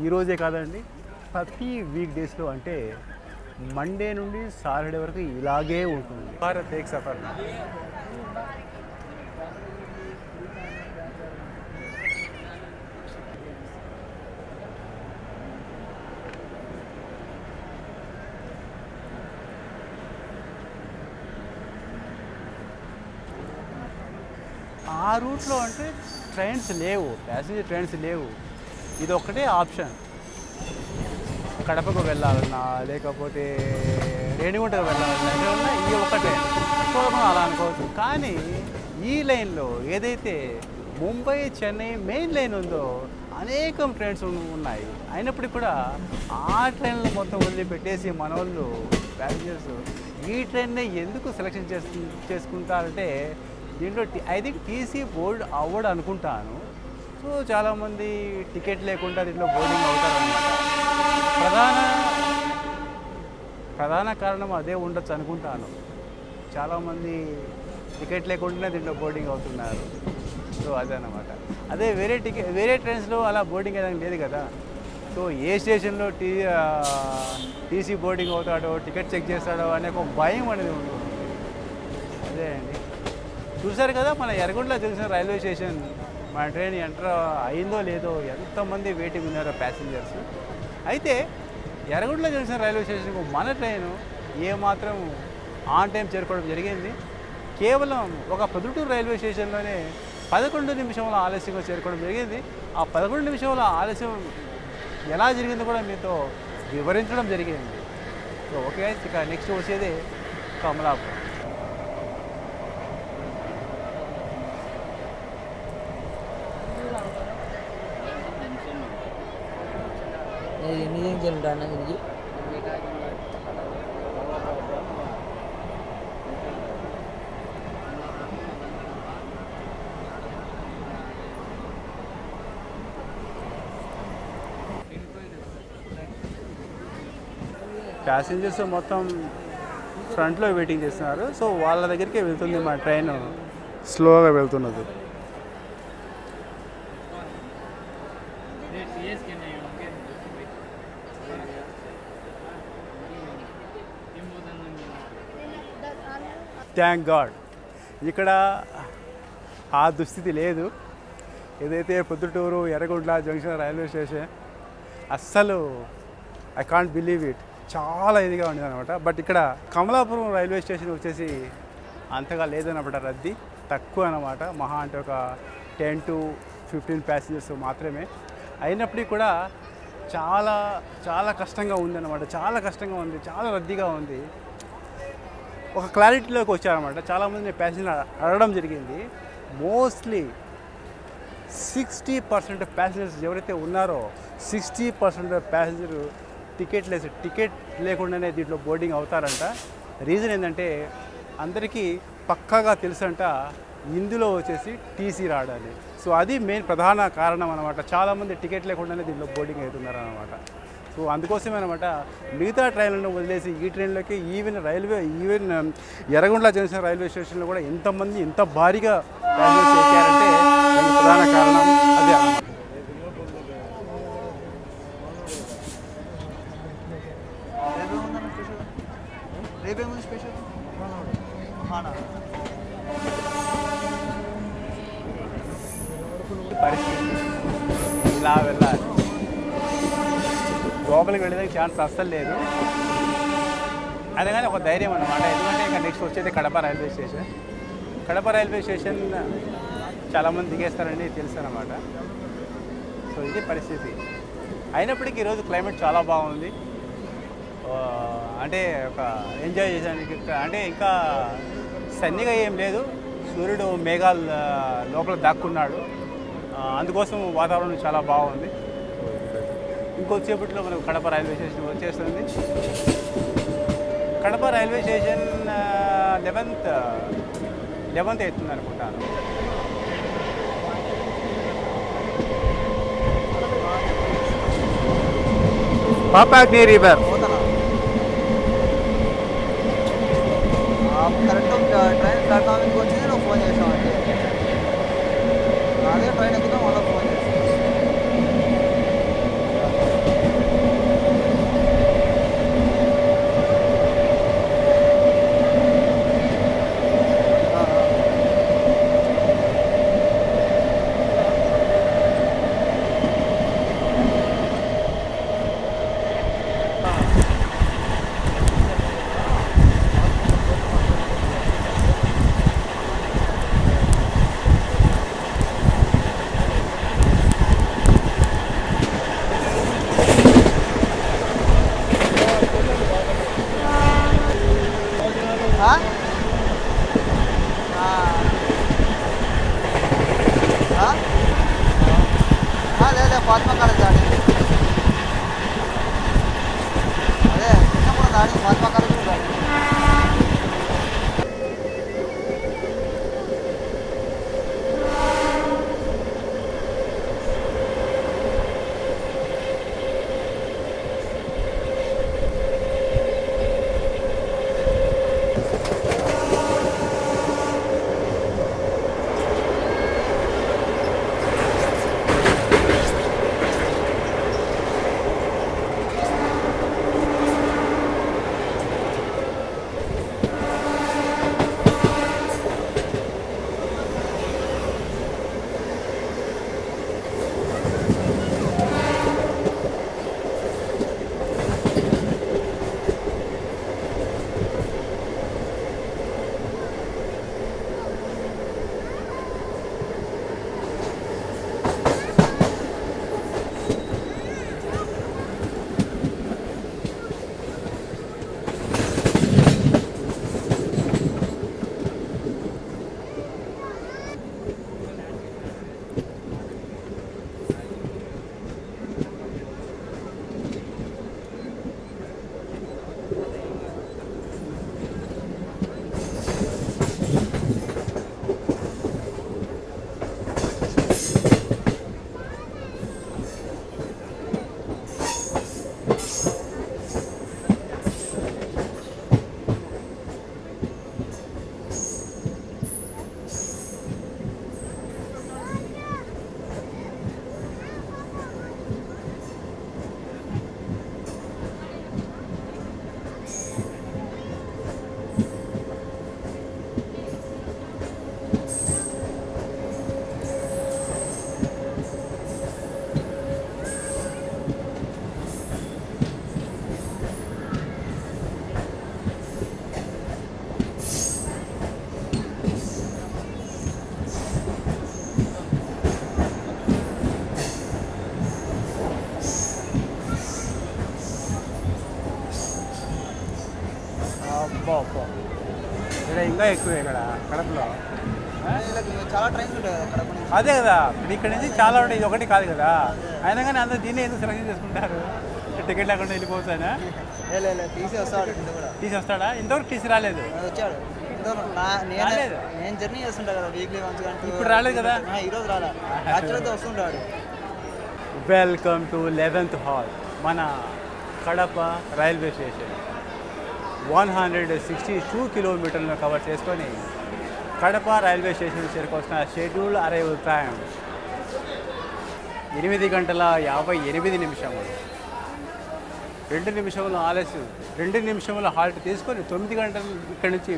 ఈరోజే కాదండి, ప్రతి వీక్ డేస్లో, అంటే మండే నుండి సాటర్డే వరకు ఇలాగే ఉంటుంది. భారత్ ఏక్ సఫర్. ఆ రూట్లో అంటే ట్రైన్స్ లేవు, ప్యాసింజర్ ట్రైన్స్ లేవు. ఇది ఒక్కటే ఆప్షన్. కడపకు వెళ్ళాలన్నా, లేకపోతే రేణిగుంటకు వెళ్ళాలన్నా, ఎక్కడన్నా ఈ ఒక్కటే. సో మనం అలా అనుకోవచ్చు. కానీ ఈ లైన్లో ఏదైతే ముంబై చెన్నై మెయిన్ లైన్ ఉందో అనేకం ట్రైన్స్ ఉన్నాయి. అయినప్పటికీ కూడా ఆ ట్రైన్లు మొత్తం వదిలిపెట్టేసి మన వాళ్ళు ప్యాసింజర్స్ ఈ ట్రైన్నే ఎందుకు సెలెక్షన్ చేసుకుంటారంటే, దీంట్లో ఐ థింక్ టీసీ బోర్డు అవ్వడు అనుకుంటాను. సో చాలామంది టికెట్ లేకుండా దీంట్లో బోర్డింగ్ అవుతారన్నమాట. ప్రధాన కారణం అదే ఉండొచ్చు అనుకుంటాను. చాలామంది టికెట్ లేకుండానే దీంట్లో బోర్డింగ్ అవుతున్నారు. సో అదే అన్నమాట. అదే వేరే ట్రైన్స్లో అలా బోర్డింగ్ ఏదైనా లేదు కదా. సో ఏ స్టేషన్లో టీసీ బోర్డింగ్ అవుతాడో, టికెట్ చెక్ చేస్తాడో అనే ఒక భయం అనేది ఉంటుంది. అదే అండి, చూసారు కదా మన ఎర్రగొండ్ల జంక్షన్ రైల్వే స్టేషన్. మన ట్రైన్ ఎంటర్ అయిందో లేదో, ఎంతమంది వెయిటింగ్ ఉన్నారో ప్యాసింజర్స్. అయితే ఎర్రగొండ్ల జంక్షన్ రైల్వే స్టేషన్కు మన ట్రైను ఏమాత్రం ఆన్ టైం చేరుకోవడం జరిగింది. కేవలం ఒక పొద్దుటూరు రైల్వే స్టేషన్లోనే 11 నిమిషాల ఆలస్యంగా చేరుకోవడం జరిగింది. ఆ 11 నిమిషాల ఆలస్యం ఎలా జరిగిందో కూడా మీతో వివరించడం జరిగింది. సో ఓకే, ఇక నెక్స్ట్ వచ్చేది కమలాపురం. ఎన్ని జంక్షన్లు ఉంటాయి దీనికి? ప్యాసింజర్స్ మొత్తం ఫ్రంట్లో వెయిటింగ్ చేస్తున్నారు. సో వాళ్ళ దగ్గరికే వెళ్తుంది మా ట్రైన్, స్లోగా వెళ్తున్నది. థ్యాంక్ గాడ్ ఇక్కడ ఆ దుస్థితి లేదు. ఏదైతే పొద్దుటూరు ఎర్రగొండ్ల జంక్షన్ రైల్వే స్టేషన్, అస్సలు ఐ కాంట్ బిలీవ్ ఇట్, చాలా ఇదిగా ఉండేది అనమాట. బట్ ఇక్కడ కమలాపురం రైల్వే స్టేషన్ వచ్చేసి అంతగా లేదన్నమాట, రద్దీ తక్కువ అనమాట. మహా అంటే ఒక 10 to 15 ప్యాసింజర్స్ మాత్రమే. అయినప్పటికీ కూడా చాలా చాలా కష్టంగా ఉందన్నమాట. చాలా కష్టంగా ఉంది, చాలా రద్దీగా ఉంది. ఒక క్లారిటీలోకి వచ్చారన్నమాట. చాలామంది ప్యాసింజర్ అడగడం జరిగింది. మోస్ట్లీ 60% ప్యాసింజర్స్ ఎవరైతే ఉన్నారో 60% ప్యాసింజర్ టికెట్ లేకుండానే దీంట్లో బోర్డింగ్ అవుతారంట. రీజన్ ఏంటంటే అందరికీ పక్కాగా తెలుసంట ఇందులో వచ్చేసి టీసీ రావడాలి. సో అది మెయిన్ ప్రధాన కారణం అనమాట. చాలామంది టికెట్ లేకుండానే దీంట్లో బోర్డింగ్ అవుతున్నారు అనమాట. సో అందుకోసమే అనమాట మిగతా ట్రైన్లను వదిలేసి ఈ ట్రైన్లోకి ఈవెన్ ఎర్రగొండ్ల జంక్షన్ రైల్వే స్టేషన్లో కూడా ఎంత భారీగా ప్యాసింజర్స్ ఎక్కారంటే దానికి ప్రధాన కారణం అదే అన్నమాట. పరిస్థితి. ఇలా వెళ్ళాలి. లోపలికి వెళ్ళడానికి ఛాన్స్ అస్సలు లేదు. అదే కానీ ఒక ధైర్యం అన్నమాట. ఎందుకంటే ఇంకా నెక్స్ట్ వచ్చేది Kadapa railway station. Kadapa railway station చాలామంది దిగేస్తారని తెలుసు అన్నమాట. సో ఇది పరిస్థితి. అయినప్పటికీ ఈరోజు క్లైమేట్ చాలా బాగుంది. అంటే ఒక ఎంజాయ్ చేసానికి. అంటే ఇంకా సన్నీగా ఏం లేదు, సూర్యుడు మేఘాలు లోపల దాక్కున్నాడు. అందుకోసం వాతావరణం చాలా బాగుంది. ఇంకొద్దిసేపట్లో మనకు కడప రైల్వే స్టేషన్ వచ్చేస్తుంది. కడప రైల్వే స్టేషన్ 11th అవుతుంది అనుకుంటాను. పాపాగ్ని రివర్. కరెక్ట్ ట్రైన్ ప్లాట్ఫామ్కి వచ్చి నువ్వు ఫోన్ చేసావు అంటే అదే ట్రైన్ ఎక్కుతాం మళ్ళీ ఫోన్ చేసాను. లేదు ఫాతిమా కాలేజ్ దాడి. అదే చిన్నప్పుడు దాడి ఫాతిమా కాలేజ్ దాడి. ఇక్కడ ఇంకా ఎక్కువ ఇక్కడ కడపలో చాలా ట్రైన్స్ ఉంటాయి కదా కడప నుంచి. అదే కదా, ఇక్కడ నుంచి చాలా ఉంటాయి, ఇది ఒకటి కాదు కదా. అయినా కానీ అందరూ దీన్ని ఎందుకు సెలెక్షన్ చేసుకుంటారు? టికెట్ లేకుండా వెళ్ళిపోవచ్చానా? తీసి వస్తాడు ఇంత కూడా. తీసి వస్తాడా? ఇంతవరకు తీసి రాలేదు. వచ్చాడు నేను జర్నీ చేస్తుంటా కదా వీక్లీ వన్స్. ఇప్పుడు రాలేదు కదా? ఈరోజు రాలే, యాక్చువల్గా వస్తుంటాడు. వెల్కమ్ టు 11th హాల్, మన కడప రైల్వే స్టేషన్. 162 కిలోమీటర్లను కవర్ చేసుకొని కడప రైల్వే స్టేషన్ చేరుకోవాల్సిన షెడ్యూల్ అరైవల్ టైం 8 గంటల 58 నిమిషములు. 2 నిమిషములు ఆలస్యం, 2 నిమిషముల హాల్ట్ తీసుకొని 9 గంటలు ఇక్కడి నుంచి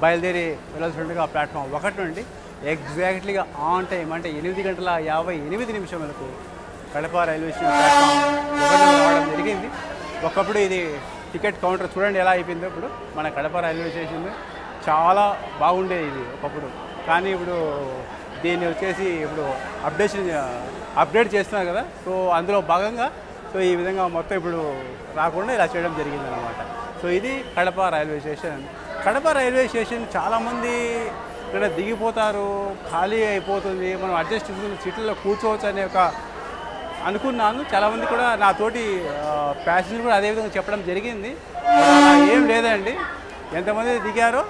బయలుదేరి వెళ్ళాల్సి ఉండగా ప్లాట్ఫామ్ 1 నుండి ఎగ్జాక్ట్లీగా ఆన్ టైం అంటే 8:58 కడప రైల్వే స్టేషన్ ప్లాట్ఫామ్ రావడం జరిగింది. ఒకప్పుడు ఇది టికెట్ కౌంటర్ చూడండి ఎలా అయిపోయిందో. ఇప్పుడు మన కడప రైల్వే స్టేషన్ చాలా బాగుండేది ఇది ఒకప్పుడు, కానీ ఇప్పుడు దీన్ని వచ్చేసి ఇప్పుడు అప్డేట్ చేస్తున్నారు కదా. సో అందులో భాగంగా ఈ విధంగా మొత్తం ఇప్పుడు రాకుండా ఇలా చేయడం జరిగిందనమాట. సో ఇది Kadapa railway station. Kadapa railway station చాలామంది ఇక్కడ దిగిపోతారు, ఖాళీ అయిపోతుంది, మనం అడ్జస్ట్ చేసుకుని సీట్లలో కూర్చోవచ్చు అనే ఒక అనుకున్నాను. చాలామంది కూడా నా తోటి ప్యాసింజర్ కూడా అదేవిధంగా చెప్పడం జరిగింది. అలా ఏం లేదండి, ఎంతమంది దిగారో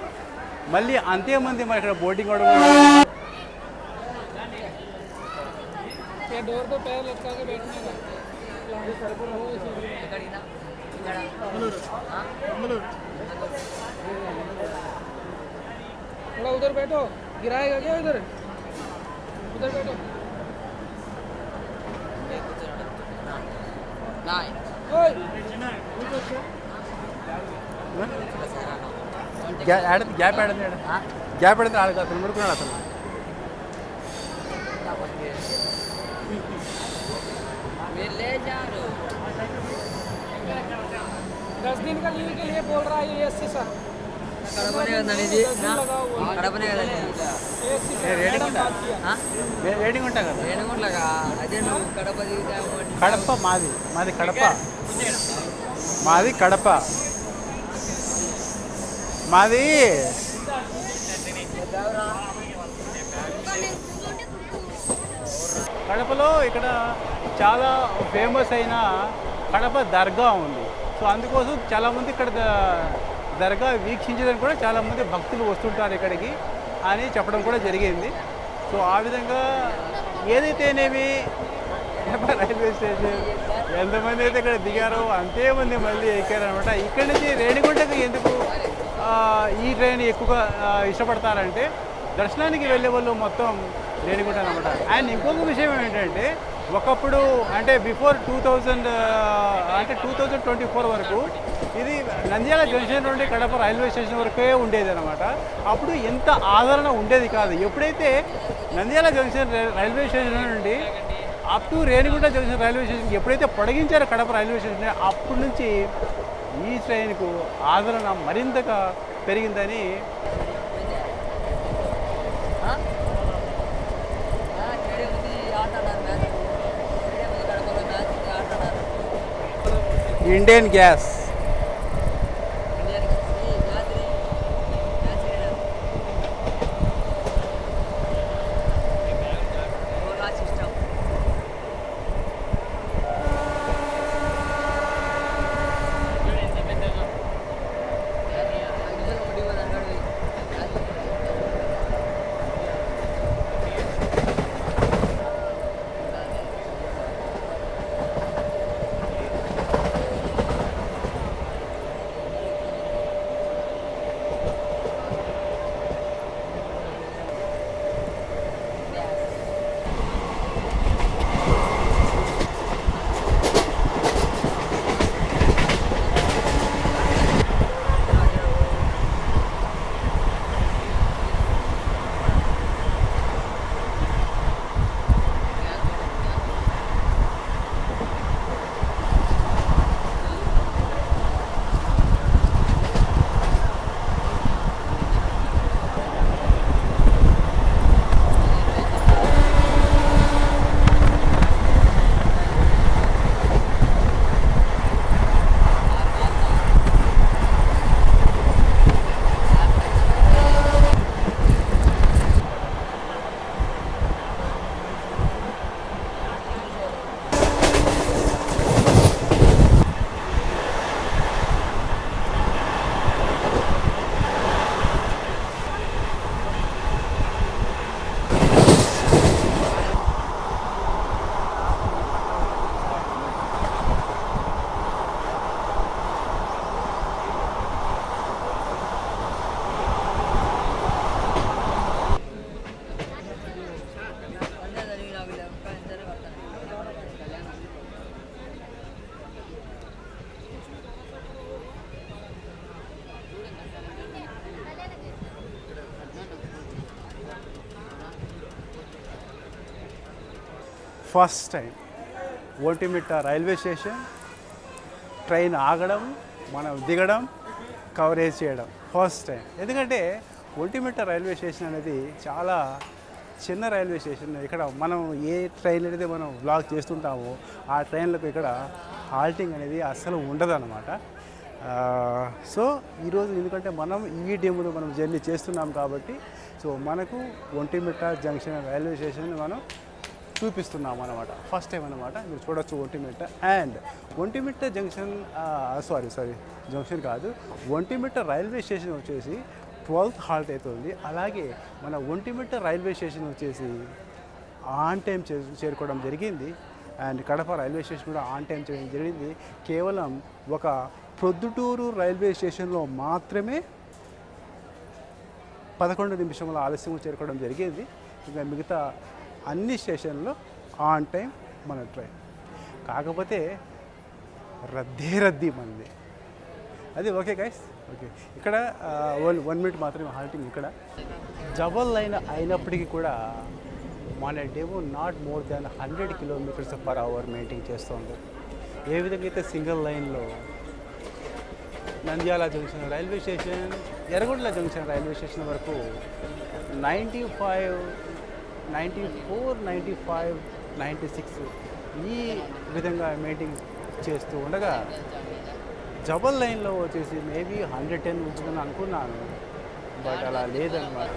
మళ్ళీ అంతేమంది మరి ఇక్కడ బోర్డింగ్ కూడా डोर पे पैर लटका के बैठने का थोड़ा उधर बैठो, गिराएगा क्या उधर बैठो। గ్యాప్ ఆడింది ఆడదు అతను ముడుకున్నాడు. అతను दस दिन का लीव के लिए बोल रहा है ये एससी सर। రేటింగ్ ఉంటా కదా. కడప మాది కడప మాది కడపలో ఇక్కడ చాలా ఫేమస్ అయిన కడప దర్గా ఉంది. సో అందుకోసం చాలామంది ఇక్కడ దర్గా వీక్షించడానికి కూడా చాలామంది భక్తులు వస్తుంటారు ఇక్కడికి అని చెప్పడం కూడా జరిగింది. సో ఆ విధంగా ఏదైతేనేమి కడప రైల్వే స్టేషన్ ఎంతమంది అయితే ఇక్కడ దిగారో అంతేమంది మళ్ళీ ఎక్కారనమాట. ఇక్కడి నుంచి రేణిగుంటకు ఎందుకు ఈ ట్రైన్ ఎక్కువగా ఇష్టపడతారంటే దర్శనానికి వెళ్ళే వాళ్ళు మొత్తం రేణిగుంట అనమాట. అండ్ ఇంకొక విషయం ఏంటంటే ఒకప్పుడు అంటే బిఫోర్ 2024 వరకు ఇది నంద్యాల జంక్షన్ నుండి కడప రైల్వే స్టేషన్ వరకే ఉండేది అనమాట. అప్పుడు ఎంత ఆదరణ ఉండేది కాదు. ఎప్పుడైతే నంద్యాల జంక్షన్ రైల్వే స్టేషన్ నుండి up to Renigunta junction railway station ఎప్పుడైతే పొడిగించారో కడప రైల్వే స్టేషన్ అప్పటి నుంచి ఈ ట్రైన్కు ఆదరణ మరింతగా పెరిగిందని ఇండియన్ గ్యాస్ first time Vontimitta railway station train ఆగడం, మనం దిగడం, కవరేజ్ చేయడం ఫస్ట్ టైం. ఎందుకంటే ఒంటిమిట్ట రైల్వే స్టేషన్ అనేది చాలా చిన్న రైల్వే స్టేషన్. ఇక్కడ మనం ఏ ట్రైన్ అయితే మనం బ్లాక్ చేస్తుంటామో ఆ ట్రైన్లకు ఇక్కడ హాల్టింగ్ అనేది అస్సలు ఉండదు అన్నమాట. సో ఈరోజు ఎందుకంటే మనం ఈ డేములో మనం జర్నీ చేస్తున్నాం కాబట్టి సో మనకు ఒంటిమిట్ట జంక్షన్ రైల్వే స్టేషన్ మనం చూపిస్తున్నాం అనమాట. ఫస్ట్ టైం అనమాట. మీరు చూడొచ్చు Vontimitta. And Vontimitta junction junction కాదు, ఒంటిమిట్ట రైల్వే స్టేషన్ వచ్చేసి 12th హాల్ట్ అవుతుంది. అలాగే మన ఒంటిమిట్ట రైల్వే స్టేషన్ వచ్చేసి ఆన్ టైం చేరుకోవడం జరిగింది. అండ్ కడప రైల్వే స్టేషన్ కూడా ఆన్ టైం చేయడం జరిగింది. కేవలం ఒక ప్రొద్దుటూరు రైల్వే స్టేషన్లో మాత్రమే 11 నిమిషముల ఆలస్యం చేరుకోవడం జరిగింది. ఇంకా మిగతా అన్ని స్టేషన్లో ఆన్ టైం మన ట్రైన్. కాకపోతే రద్దీ మనది. అది ఓకే గైస్. ఓకే, ఇక్కడ 1 మినిట్ మాత్రమే హాల్టింగ్. ఇక్కడ డబల్ లైన్ అయినప్పటికీ కూడా మన demo not more than 100 km/h maintain చేస్తుంది. ఏ విధంగా అయితే సింగిల్ లైన్లో Nandyal junction railway station, Yerraguntla junction railway station వరకు 95, 94, 95, 96 ఈ విధంగా మెయింటైన్ చేస్తూ ఉండగా డబల్ లైన్లో వచ్చేసి మేబీ 110 ఉంటుందని అనుకున్నాను, బట్ అలా లేదన్నమాట.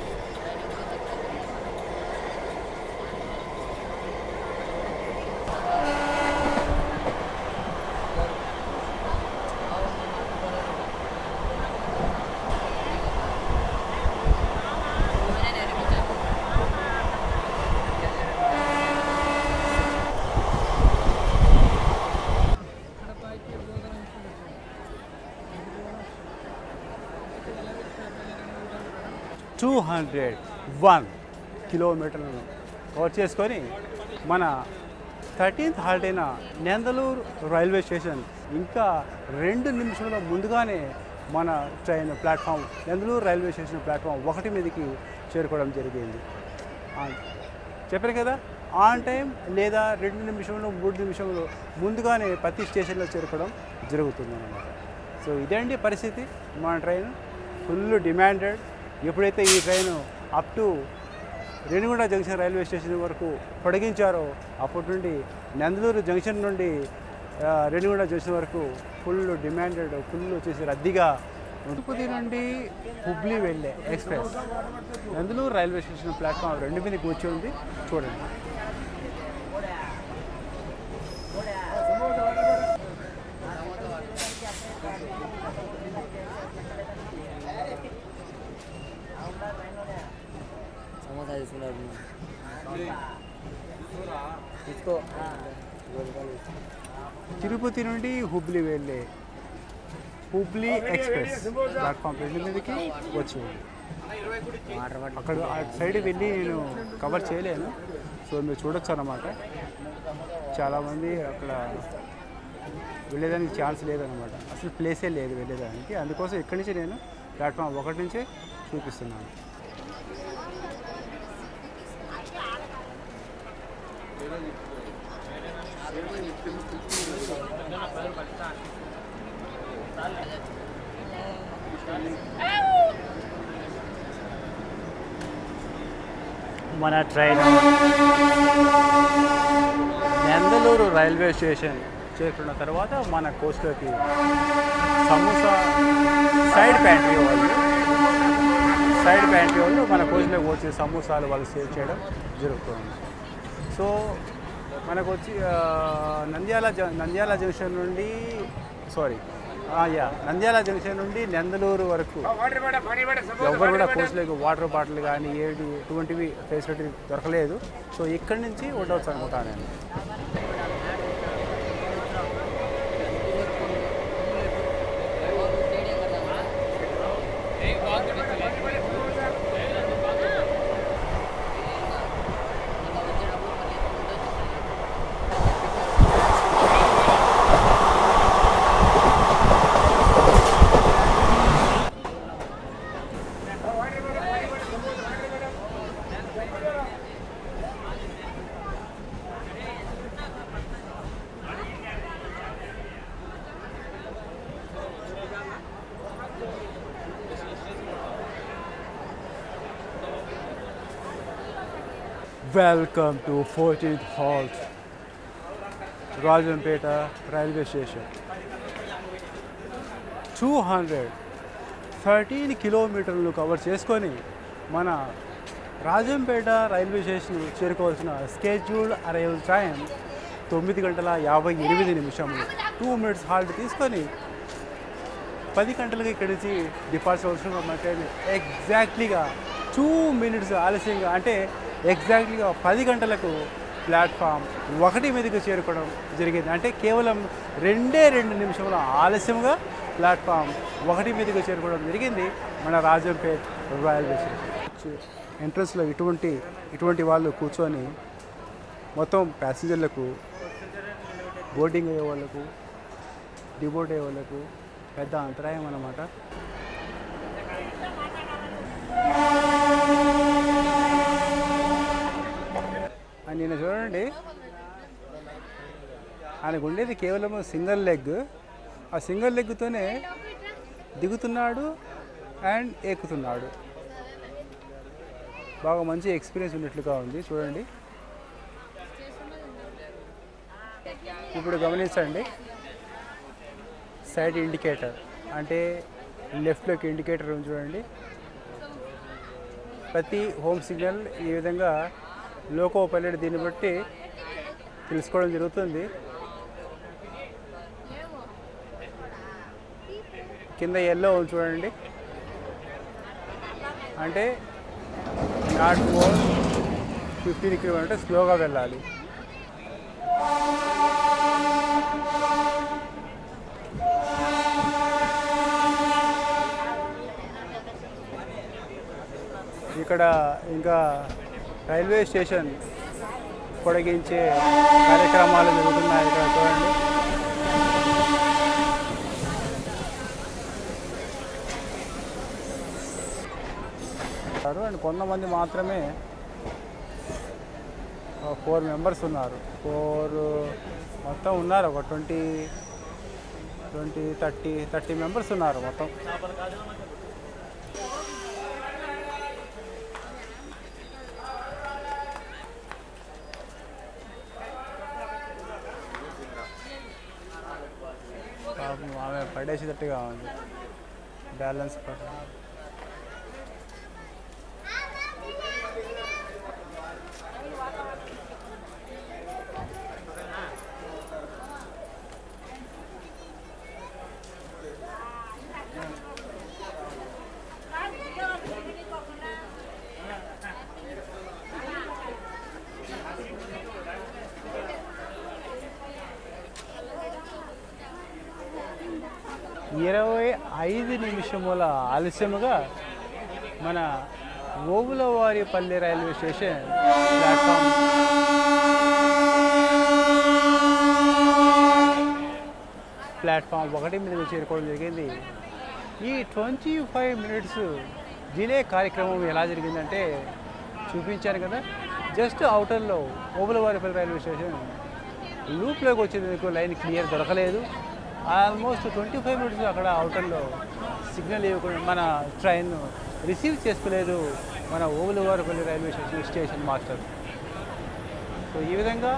$201 కిలోమీటర్లను కవర్ చేసుకొని మన 13th హాల్ట్ అయిన నెందలూరు రైల్వే స్టేషన్ ఇంకా 2 నిమిషాల ముందుగానే మన train platform Nandalur railway station platform 1 మీదకి చేరుకోవడం జరిగింది. చెప్పారు కదా, ఆన్ టైం లేదా 2 నిమిషంలో 3 నిమిషంలో ముందుగానే ప్రతి స్టేషన్లో చేరుకోవడం జరుగుతుంది అన్నమాట. సో ఇదేంటి పరిస్థితి. మన ట్రైన్ ఫుల్ డిమాండెడ్. ఎప్పుడైతే ఈ train up to Renigunta junction railway station వరకు పొడిగించారో అప్పటి నుండి నందలూరు జంక్షన్ నుండి రేణిగుంట జంక్షన్ వరకు ఫుల్ డిమాండెడ్, ఫుల్ వచ్చేసి రద్దీగా. తిరుపతి నుండి హుబ్లీ వెళ్ళే express Nandalur railway station platform 2 మీదకి వచ్చి ఉంది. చూడండి. తిరుపతి నుండి హుబ్లీ వెళ్ళే హుబ్లీ ఎక్స్ప్రెస్ ప్లాట్ఫామ్ 2 మీదకి వచ్చి అక్కడ ఆ సైడ్ వెళ్ళి నేను కవర్ చేయలేను. సో మీరు చూడొచ్చు అన్నమాట. చాలామంది అక్కడ వెళ్ళేదానికి ఛాన్స్ లేదన్నమాట. అసలు ప్లేసే లేదు వెళ్ళేదానికి. అందుకోసం ఇక్కడి నుంచి నేను ప్లాట్ఫామ్ 1 నుంచే చూపిస్తున్నాను. మన ట్రైన్ నెందలూరు రైల్వే స్టేషన్ చేరుకున్న తర్వాత మన కోచ్లోకి సమోసా సైడ్ ప్యాంట్రీ వాళ్ళు మన కోచ్లోకి వచ్చి సమోసాలు వాళ్ళు సేవ్ చేయడం జరుగుతుంది. సో మనకు వచ్చి నంద్యాల జంక్షన్ నుండి నంద్యాల జంక్షన్ నుండి నెందలూరు వరకు ఎవరు కూడా కోచ్లోకి వాటర్ బాటిల్ కానీ ఎటువంటివి ఫెసిలిటీ దొరకలేదు. సో ఇక్కడి నుంచి ఉండవచ్చు అనుకుంటాను నేను. Welcome to 14th halt, Rajampeta railway station. 213 కిలోమీటర్లు కవర్ చేసుకొని మన రాజంపేట రైల్వే స్టేషన్ చేరుకోవాల్సిన scheduled arrival time 9:58 2 minutes halt తీసుకొని 10 గంటలకి ఇక్కడి నుంచి డిపార్చర్ అవసరం మన ట్రైన్ ఎగ్జాక్ట్లీగా 2 మినిట్స్ ఆలస్యంగా అంటే ఎగ్జాక్ట్లీగా 10 గంటలకు ప్లాట్ఫామ్ 1 మీదకి చేరుకోవడం జరిగింది. అంటే కేవలం 2 నిమిషముల ఆలస్యంగా ప్లాట్ఫామ్ 1 మీదకి చేరుకోవడం జరిగింది మన రాజంపేట్ రైల్వే స్టేషన్. ఎంట్రన్స్లో ఇటువంటి వాళ్ళు కూర్చొని మొత్తం ప్యాసింజర్లకు, బోర్డింగ్ అయ్యే వాళ్ళకు, డిబోర్డ్ అయ్యే వాళ్ళకు పెద్ద అంతరాయం అన్నమాట. నిన్న చూడండి, ఆయనకు ఉండేది కేవలం సింగిల్ లెగ్. ఆ సింగిల్ లెగ్తోనే దిగుతున్నాడు అండ్ ఎక్కుతున్నాడు. బాగా మంచి ఎక్స్పీరియన్స్ ఉన్నట్లుగా ఉంది చూడండి. ఇప్పుడు గమనించండి, సైడ్ ఇండికేటర్ అంటే లెఫ్ట్లోకి ఇండికేటర్ ఉంది చూడండి. ప్రతి హోమ్ సిగ్నల్ ఈ విధంగా లోకో పైలట్ దీన్ని బట్టి తెలుసుకోవడం జరుగుతుంది. కింద ఎల్లో ఉంది చూడండి, అంటే నాట్ మోర్ 15 కిలోమీటర్స్ స్లోగా వెళ్ళాలి. ఇక్కడ ఇంకా రైల్వే స్టేషన్ పొడిగించే కార్యక్రమాలు జరుగుతున్నాయి. ఇక్కడ చూడండి, అండ్ కొంతమంది మాత్రమే 4 మెంబర్స్ ఉన్నారు. 4 మొత్తం ఉన్నారు, ఒక 30 మెంబర్స్ ఉన్నారు మొత్తం. ఆమె పడేసేటట్టుగా ఉంది బ్యాలెన్స్ ప్రకారం. ఇరవై 5 నిమిషముల ఆలస్యముగా మన ఓబులవారిపల్లి రైల్వే స్టేషన్ ప్లాట్ఫామ్ 1 మీదకి చేరుకోవడం జరిగింది. ఈ 25 మినిట్స్ డిలే కార్యక్రమం ఎలా జరిగిందంటే చూపించాను కదా. జస్ట్ అవుటర్లో ఓబులవారిపల్లి రైల్వే స్టేషన్ లూప్లోకి వచ్చేందుకు లైన్ క్లియర్ దొరకలేదు. ఆల్మోస్ట్ 25 మినిట్స్ అక్కడ అవుటర్లో సిగ్నల్ ఇవ్వకుండా మన ట్రైన్ రిసీవ్ చేసుకోలేదు మన Obulavaripalli railway station master. So ఈ విధంగా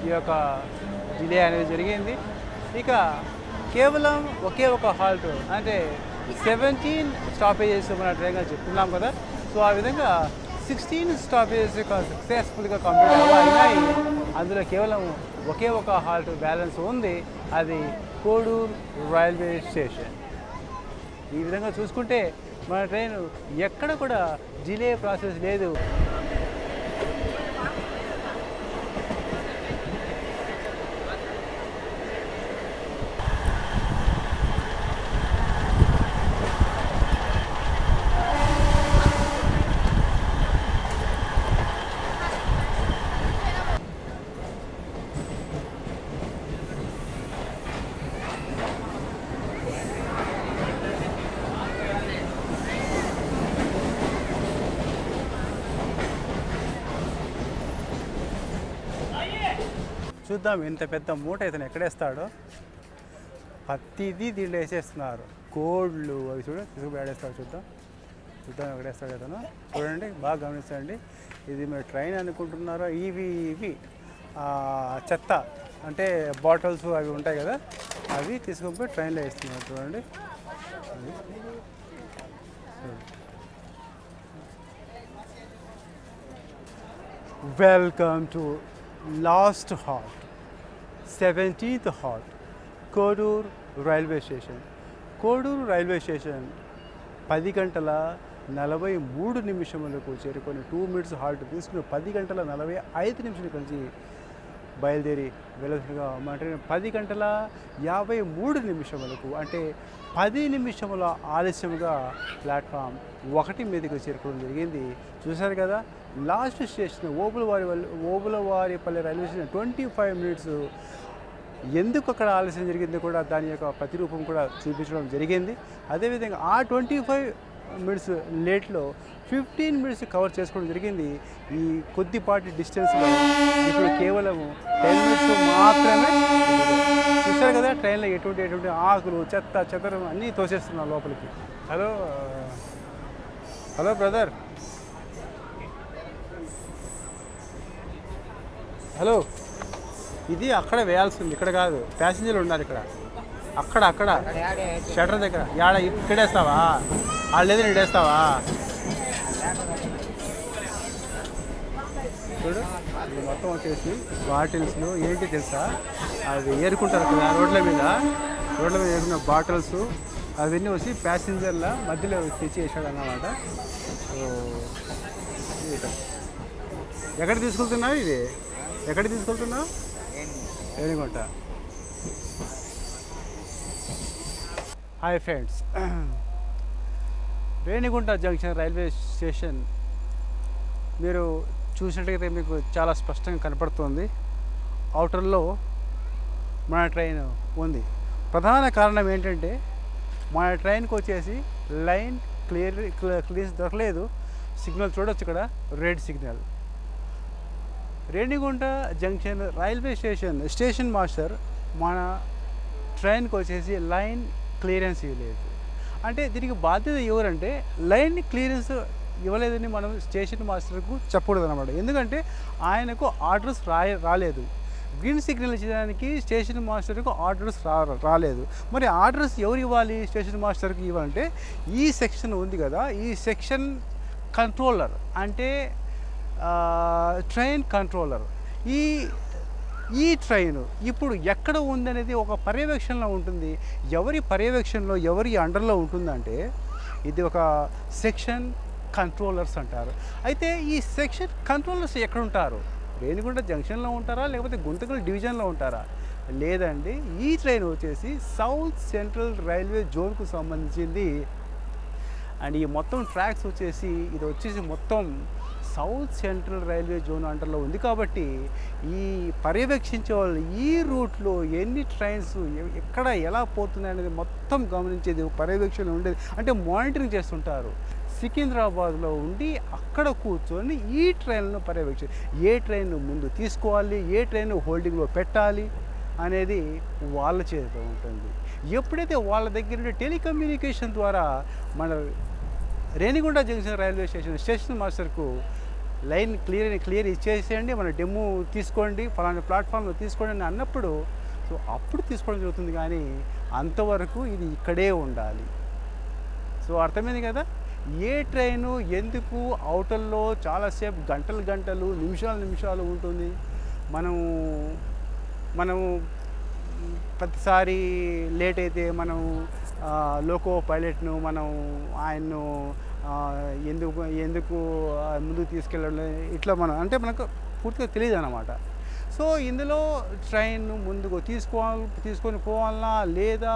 ఈ యొక్క డిలే అనేది జరిగింది. ఇక కేవలం ఒకే ఒక హాల్ట్ అంటే 17 స్టాపేజెస్ మన ట్రైన్గా చెప్తున్నాం కదా. సో ఆ విధంగా 16 స్టాపేజెస్ సక్సెస్ఫుల్గా కంప్లీట్ అయినాయి. అందులో కేవలం ఒకే ఒక హాల్ట్ బ్యాలెన్స్ ఉంది, అది కోడూరు రైల్వే స్టేషన్. ఈ విధంగా చూసుకుంటే మన ట్రైన్ ఎక్కడ కూడా డిలే ప్రాసెస్ లేదు. చూద్దాం ఇంత పెద్ద మూట ఇతను ఎక్కడేస్తాడో. ప్రతిదీ దీంట్లో వేసేస్తున్నారు, కోళ్ళు అవి చూడ తీసుకుపోయి ఆడేస్తాడు. చూద్దాం. చూద్దాం ఎక్కడేస్తాడు అతను. చూడండి బాగా గమనించండి. ఇది మీరు ట్రైన్ అనుకుంటున్నారా? ఇవి చెత్త అంటే బాటిల్స్ అవి ఉంటాయి కదా, అవి తీసుకొని పోయి ట్రైన్లో వేస్తున్నారు. చూడండి అది. Welcome to last halt, 17th halt, Koduru railway station. Koduru railway station 10:43 చేరుకొని 2 minutes హాల్ట్ తీసుకుని 10:45 నుంచి బయలుదేరి వెళ్ళాల్సిందిగా అంటే 10:53 అంటే 10 నిమిషముల ఆలస్యంగా ప్లాట్ఫామ్ 1 మీదకి చేరుకోవడం జరిగింది. చూశారు కదా, last station Obulavaripalli railway station 25 minutes. ఎందుకు అక్కడ ఆలస్యం జరిగిందో కూడా దాని యొక్క ప్రతిరూపం కూడా చూపించడం జరిగింది. అదేవిధంగా ఆ 25 minutes లేట్లో 15 minutes కవర్ చేసుకోవడం జరిగింది. ఈ కొద్దిపాటి డిస్టెన్స్లో ఇప్పుడు కేవలం 10 minutes మాత్రమే. చూస్తారు కదా ట్రైన్లో ఎటువంటి ఆకులు చెత్త చెత్తరం అన్నీ తోసేస్తున్నాం లోపలికి. Hello brother, hello. ఇది అక్కడ వేయాల్సింది, ఇక్కడ కాదు. ప్యాసింజర్లు ఉన్నారు ఇక్కడ, అక్కడ షటర్ దగ్గర. ఇక్కడేస్తావా? వాళ్ళు లేదు, నీడేస్తావా? చూడు, ఇది మొత్తం వచ్చేసి బాటిల్స్లో ఏంటి తెలుసా, అవి ఏరుకుంటారు కదా రోడ్ల మీద ఏరుకున్న బాటిల్స్ అవన్నీ వచ్చి ప్యాసింజర్ల మధ్యలో తెచ్చి వేసాడు అన్నమాట. సో ఎక్కడ తీసుకెళ్తున్నావు? ఇది ఎక్కడ తీసుకెళ్తున్నావు? Renigunta. Hi friends, Renigunta junction railway station మీరు చూసినట్టయితే మీకు చాలా స్పష్టంగా కనపడుతుంది. అవుటర్లో మన ట్రైన్ ఉంది. ప్రధాన కారణం ఏంటంటే మన ట్రైన్కి వచ్చేసి లైన్ క్లియర్ దొరకలేదు. సిగ్నల్ చూడొచ్చు ఇక్కడ, red signal. Renigunta junction railway station master మన ట్రైన్కి వచ్చేసి లైన్ క్లియరెన్స్ ఇవ్వలేదు. అంటే దీనికి బాధ్యత ఎవరంటే లైన్ క్లియరెన్స్ ఇవ్వలేదని మనం స్టేషన్ మాస్టర్కు చెప్పకూడదు అనమాట. ఎందుకంటే ఆయనకు ఆర్డర్స్ రాలేదు. గ్రీన్ సిగ్నల్ ఇచ్చడానికి స్టేషన్ మాస్టర్కు ఆర్డర్స్ రాలేదు. మరి ఆర్డర్స్ ఎవరు ఇవ్వాలి? స్టేషన్ మాస్టర్కి ఇవ్వాలంటే ఈ సెక్షన్ ఉంది కదా, ఈ సెక్షన్ కంట్రోలర్ అంటే ట్రైన్ కంట్రోలర్. ఈ ట్రైన్ ఇప్పుడు ఎక్కడ ఉందనేది ఒక పర్యవేక్షణలో ఉంటుంది. ఎవరి పర్యవేక్షణలో, ఎవరి అండర్లో ఉంటుందంటే ఇది ఒక సెక్షన్ కంట్రోలర్స్ అంటారు. అయితే ఈ సెక్షన్ కంట్రోలర్స్ ఎక్కడ ఉంటారు? రేణిగుంట జంక్షన్లో ఉంటారా, లేకపోతే గుంతకల్ డివిజన్లో ఉంటారా? లేదండి, ఈ ట్రైన్ వచ్చేసి సౌత్ సెంట్రల్ రైల్వే జోన్కు సంబంధించింది. అండ్ ఈ మొత్తం ట్రాక్స్ వచ్చేసి ఇది వచ్చేసి మొత్తం సౌత్ సెంట్రల్ రైల్వే జోన్ అండర్లో ఉంది. కాబట్టి ఈ పర్యవేక్షించే వాళ్ళు ఈ రూట్లో ఎన్ని ట్రైన్స్ ఎక్కడ ఎలా పోతున్నాయి అనేది మొత్తం గమనించేది పర్యవేక్షణ ఉండేది. అంటే మానిటరింగ్ చేస్తుంటారు. సికింద్రాబాద్లో ఉండి అక్కడ కూర్చొని ఈ ట్రైన్లను ఏ ట్రైన్ ముందు తీసుకోవాలి, ఏ ట్రైన్ హోల్డింగ్లో పెట్టాలి అనేది వాళ్ళ చేతిలో ఉంటుంది. ఎప్పుడైతే వాళ్ళ దగ్గర టెలికమ్యూనికేషన్ ద్వారా మన రేణిగుంట జంక్షన్ రైల్వే స్టేషన్ మాస్టర్కు లైన్ క్లియర్ ఇచ్చేసేయండి, మన డెమో తీసుకోండి, ఫలానా ప్లాట్ఫామ్లో తీసుకోండి అని అన్నప్పుడు సో అప్పుడు తీసుకోవడం జరుగుతుంది. కానీ అంతవరకు ఇది ఇక్కడే ఉండాలి. సో అర్థమైంది కదా, ఏ ట్రైను ఎందుకు అవుటర్లో చాలాసేపు గంటలు నిమిషాలు ఉంటుంది. మనము ప్రతిసారి లేట్ అయితే మనం లోకో పైలట్ను ఆయన్ను ఎందుకు ముందుకు తీసుకెళ్ళడం ఇట్లా మనకు పూర్తిగా తెలియదు అన్నమాట. సో ఇందులో ట్రైన్ ముందుకు తీసుకొని పోవాలన్నా లేదా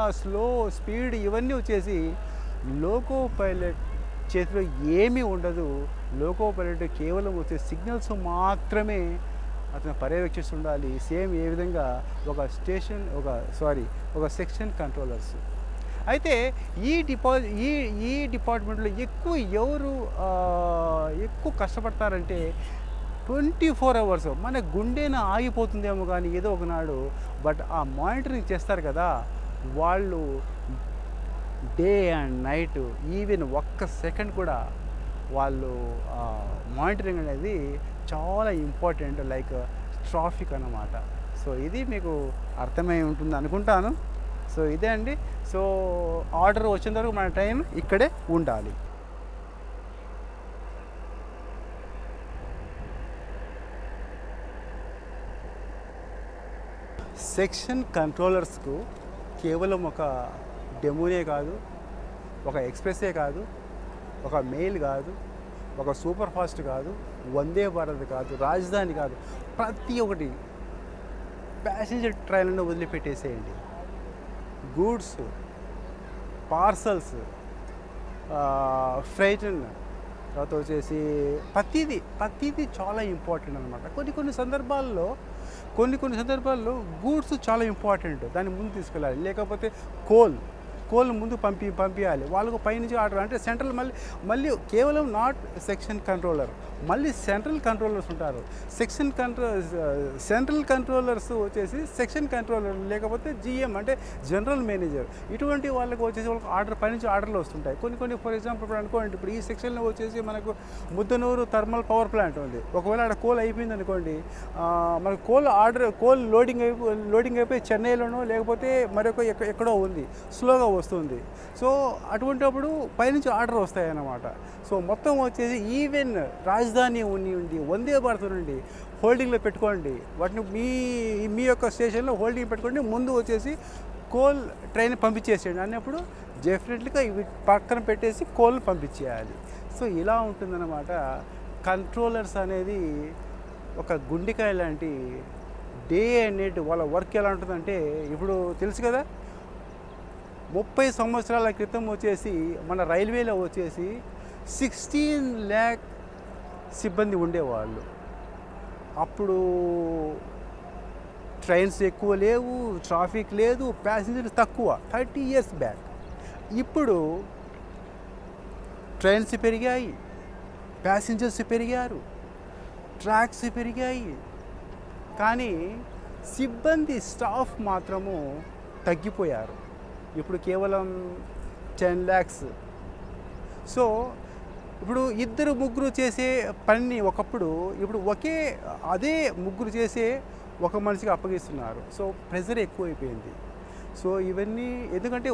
స్పీడ్ ఇవన్నీ వచ్చేసి లోకో పైలట్ చేతిలో ఏమీ ఉండదు. లోకో పైలట్ కేవలం వచ్చే సిగ్నల్స్ మాత్రమే అతను పర్యవేక్షిస్తుండాలి. సేమ్ ఏ విధంగా ఒక సెక్షన్ కంట్రోలర్స్. అయితే ఈ డిపార్ట్మెంట్లో ఎవరు ఎక్కువ కష్టపడతారంటే 24 hours మన గుండెన ఆగిపోతుందేమో కానీ ఏదో ఒకనాడు. బట్ ఆ మానిటరింగ్ చేస్తారు కదా వాళ్ళు డే అండ్ నైట్ ఈవెన్ ఒక్క సెకండ్ కూడా వాళ్ళు మానిటరింగ్ అనేది చాలా ఇంపార్టెంట్, లైక్ ట్రాఫిక్ అన్నమాట. సో ఇది మీకు అర్థమై ఉంటుంది అనుకుంటాను. సో ఇదే అండి. సో ఆర్డర్ వచ్చేంత వరకు మన టైం ఇక్కడే ఉండాలి. సెక్షన్ కంట్రోలర్స్కు కేవలం ఒక డెమోనే కాదు, ఒక ఎక్స్ప్రెస్సే కాదు, ఒక మెయిల్ కాదు, ఒక సూపర్ ఫాస్ట్ కాదు, వందే భారత్ కాదు, రాజధాని కాదు, ప్రతి ఒక్కటి ప్యాసింజర్ ట్రైన్లను వదిలిపెట్టేసేయండి. గూడ్స్, పార్సల్స్, ఫ్రైట్, తర్వాత వచ్చేసి ప్రతిదీ చాలా ఇంపార్టెంట్ అనమాట. కొన్ని సందర్భాల్లో సందర్భాల్లో గూడ్స్ చాలా ఇంపార్టెంట్, దాన్ని ముందు తీసుకెళ్ళాలి. లేకపోతే కోల్ ముందు పంపించాలి. వాళ్ళకు పైనుంచి ఆర్డర్ అంటే సెంట్రల్ మళ్ళీ కేవలం నాట్ సెక్షన్ కంట్రోలర్, మళ్ళీ సెంట్రల్ కంట్రోలర్స్ ఉంటారు. సెంట్రల్ కంట్రోలర్స్ వచ్చేసి సెక్షన్ కంట్రోలర్, లేకపోతే జిఎం అంటే జనరల్ మేనేజర్. ఇటువంటి వాళ్ళకి వచ్చేసి వాళ్ళకి ఆర్డర్ పైనుంచి ఆర్డర్లు వస్తుంటాయి. కొన్ని ఫర్ ఎగ్జాంపుల్ ఇప్పుడు అనుకోండి, ఇప్పుడు ఈ సెక్షన్లో వచ్చేసి మనకు ముద్దనూరు థర్మల్ పవర్ ప్లాంట్ ఉంది. ఒకవేళ అక్కడ కోల్ అయిపోయింది అనుకోండి, మనకు కోల్ లోడింగ్ అయిపోయి చెన్నైలోనో లేకపోతే మరొక ఎక్కడో ఉంది, స్లోగా వస్తుంది. సో అటువంటిప్పుడు పైనుంచి ఆర్డర్ వస్తాయన్నమాట. సో మొత్తం వచ్చేసి ఈవెన్ రాజధాని ఉండి వందే భారత్ నుండి హోల్డింగ్లో పెట్టుకోండి, వాటిని మీ యొక్క స్టేషన్లో హోల్డింగ్ పెట్టుకోండి, ముందు వచ్చేసి కోల్ ట్రైన్ పంపించేసేయండి అన్నప్పుడు డెఫినెట్లీగా ఇవి పక్కన పెట్టేసి కోల్ పంపించేయాలి. సో ఇలా ఉంటుందన్నమాట. కంట్రోలర్స్ అనేది ఒక గుండెకాయ లాంటి డే అండ్ నైట్ వాళ్ళ వర్క్ ఎలా ఉంటుందంటే, ఇప్పుడు తెలుసు కదా 30 సంవత్సరాల క్రితం వచ్చేసి మన రైల్వేలో వచ్చేసి 16 lakh సిబ్బంది ఉండేవాళ్ళు. అప్పుడు ట్రైన్స్ ఎక్కువ లేవు, ట్రాఫిక్ లేదు, ప్యాసింజర్స్ తక్కువ, 30 years బ్యాక్. ఇప్పుడు ట్రైన్స్ పెరిగాయి, ప్యాసింజర్స్ పెరిగారు, ట్రాక్స్ పెరిగాయి, కానీ సిబ్బంది స్టాఫ్ మాత్రము తగ్గిపోయారు. ఇప్పుడు కేవలం 10 lakhs. సో ఇప్పుడు 2-3 చేసే పని ఒకప్పుడు ఇప్పుడు అదే 3 చేసే ఒక మనిషికి అప్పగిస్తున్నారు. సో ప్రెజర్ ఎక్కువైపోయింది. సో ఇవన్నీ ఎందుకంటే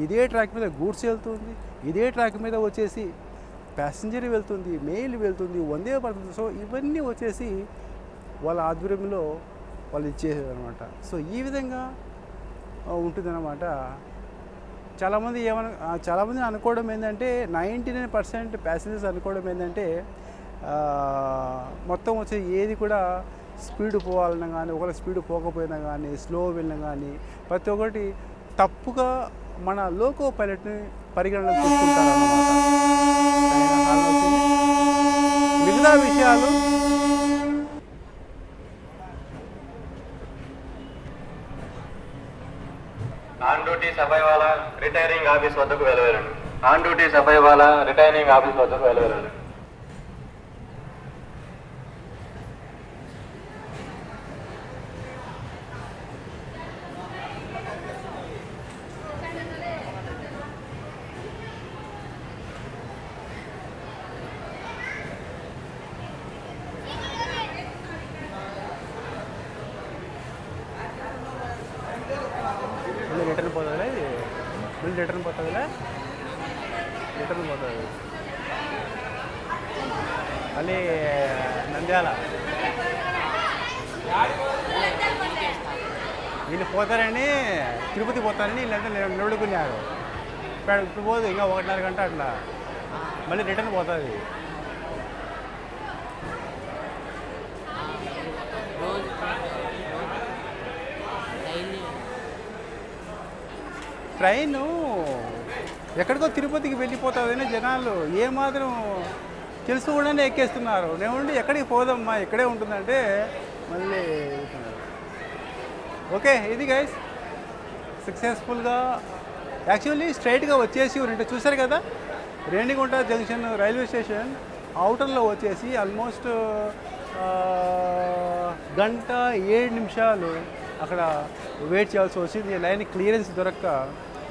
ఇదే ట్రాక్ మీద గూడ్స్ వెళ్తుంది, ఇదే ట్రాక్ మీద వచ్చేసి ప్యాసింజర్ వెళ్తుంది, మెయిల్ వెళ్తుంది, వందే భారత్. సో ఇవన్నీ వచ్చేసి వాళ్ళ ఆధ్వర్యంలో వాళ్ళు ఇచ్చేసేది అనమాట. సో ఈ విధంగా ఉంటుందన్నమాట. చాలామంది అనుకోవడం ఏంటంటే 99% ప్యాసింజర్స్ అనుకోవడం ఏంటంటే మొత్తం వచ్చే ఏది కూడా స్పీడ్ పోవాలన్నా కానీ, ఒకవేళ స్పీడ్ పోకపోయినా కానీ, స్లో వెళ్ళినా కానీ ప్రతి ఒక్కటి తప్పుగా మన లోకో పైలట్ని పరిగణన తీసుకుంటారన్నమాట. మిగతా విషయాలు ఆన్ డ్యూటీ సఫాయి వాలా రిటైరింగ్ ఆఫీస్ వద్దకు వెళ్ళవేరండి. ఆన్ డ్యూటీ సఫాయి వాలా రిటైరింగ్ ఆఫీస్ వద్దకు వెళ్ళవేరండి. రిటర్న్ పోతుందిలే, బిల్ రిటర్న్ పోతుంది. మళ్ళీ నంద్యాల వీళ్ళు పోతారని, తిరుపతి పోతారని వీళ్ళంతా నిలబడుకున్నారు. ఇప్పుడు పోదు, ఇంకా 1.5 గంట అట్లా మళ్ళీ రిటర్న్ పోతుంది. ట్రైను ఎక్కడికో తిరుపతికి వెళ్ళిపోతుందని జనాలు ఏమాత్రం తెలుసుకోకుండానే ఎక్కేస్తున్నారు. నేనుండి ఎక్కడికి పోదమ్మా, ఇక్కడే ఉంటుందంటే మళ్ళీ ఓకే. ఇది గైస్ సక్సెస్ఫుల్గా యాక్చువల్లీ స్ట్రైట్గా వచ్చేసి ఉంటే చూసారు కదా, రేణిగుంట జంక్షన్ రైల్వే స్టేషన్ అవుటర్లో వచ్చేసి ఆల్మోస్ట్ 1 గంట 7 నిమిషాలు అక్కడ వెయిట్ చేయాల్సి వచ్చింది. లైన్ క్లియరెన్స్ దొరక్క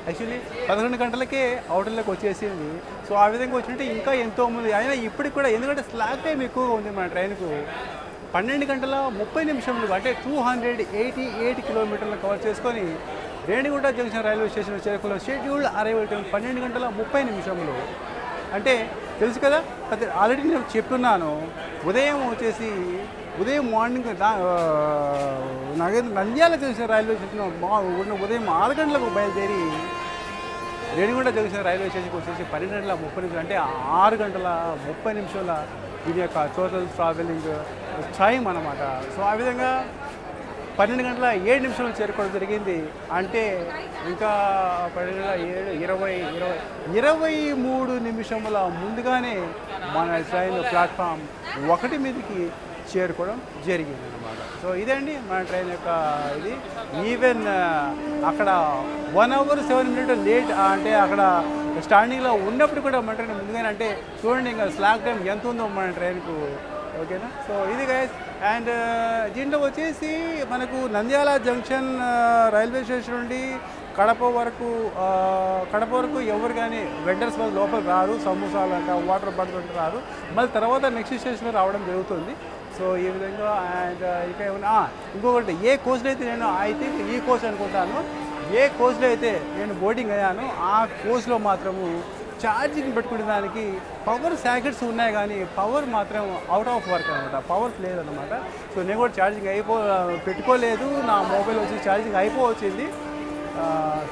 యాక్చువల్లీ 11 గంటలకే అవుటర్లోకి వచ్చేసింది. సో ఆ విధంగా వచ్చినట్టు ఇంకా ఎంతోమంది అయినా ఇప్పటికి కూడా, ఎందుకంటే స్లాక్ టైం ఎక్కువగా ఉంది మన ట్రైన్కు. 12 గంటల 30 నిమిషములు అంటే 288 కిలోమీటర్లు కవర్ చేసుకొని రేణిగుంట జంక్షన్ రైల్వే స్టేషన్ చేరుకున్న షెడ్యూల్డ్ అరైవల్ టైం 12 గంటల 30 నిమిషములు. అంటే తెలుసు కదా, ఆల్రెడీ నేను చెప్తున్నాను. ఉదయం morning Nandyal junction railway station ఉదయం 6 గంటలకు బయలుదేరి రేణిగుంట జంక్షన్ రైల్వే స్టేషన్కి వచ్చేసి 12 గంటల 30 నిమిషాలు అంటే 6 గంటల 30 నిమిషాల ఇది యొక్క టోటల్ ట్రావెలింగ్ టైం అన్నమాట. సో ఆ విధంగా 12 గంటల 7 నిమిషాలు చేరుకోవడం జరిగింది. అంటే ఇంకా 12 గంటల 23 నిమిషముల ముందుగానే మన ట్రైన్ ప్లాట్ఫామ్ 1 మీదకి చేరుకోవడం జరిగింది అన్నమాట. సో ఇదండి మన ట్రైన్ యొక్క ఇది. ఈవెన్ అక్కడ 1 అవర్ 7 మినిట్స్ లేట్ అంటే అక్కడ స్టాండింగ్లో ఉన్నప్పుడు కూడా మన ట్రైన్ ముందుగానే, అంటే చూడండి ఇంకా స్లాక్ టైం ఎంత ఉందో మన ట్రైన్కు. ఓకేనా? సో ఇది గైస్. అండ్ దీంట్లో వచ్చేసి మనకు నంద్యాల జంక్షన్ రైల్వే స్టేషన్ నుండి కడప వరకు ఎవరు కానీ వెండర్స్ వాళ్ళు లోపలికి రారు. సమోసాలు అంట, వాటర్ బాటిల్ అంటే రారు. మళ్ళీ తర్వాత నెక్స్ట్ స్టేషన్లో రావడం జరుగుతుంది. సో ఈ విధంగా. అండ్ ఇంకా ఏమన్నా ఇంకొకటి, ఏ కోచ్లో అయితే నేను ఐ థింక్ ఈ కోచ్ అనుకుంటాను, ఏ కోచ్లో అయితే నేను బోర్డింగ్ అయ్యాను ఆ కోచ్లో మాత్రము ఛార్జింగ్ పెట్టుకునే దానికి పవర్ సాకెట్స్ ఉన్నాయి, కానీ పవర్ మాత్రం అవుట్ ఆఫ్ వర్క్ అనమాట, పవర్స్ లేదన్నమాట. సో నేను కూడా ఛార్జింగ్ పెట్టుకోలేదు, నా మొబైల్ వచ్చి ఛార్జింగ్ అయిపోవచ్చింది.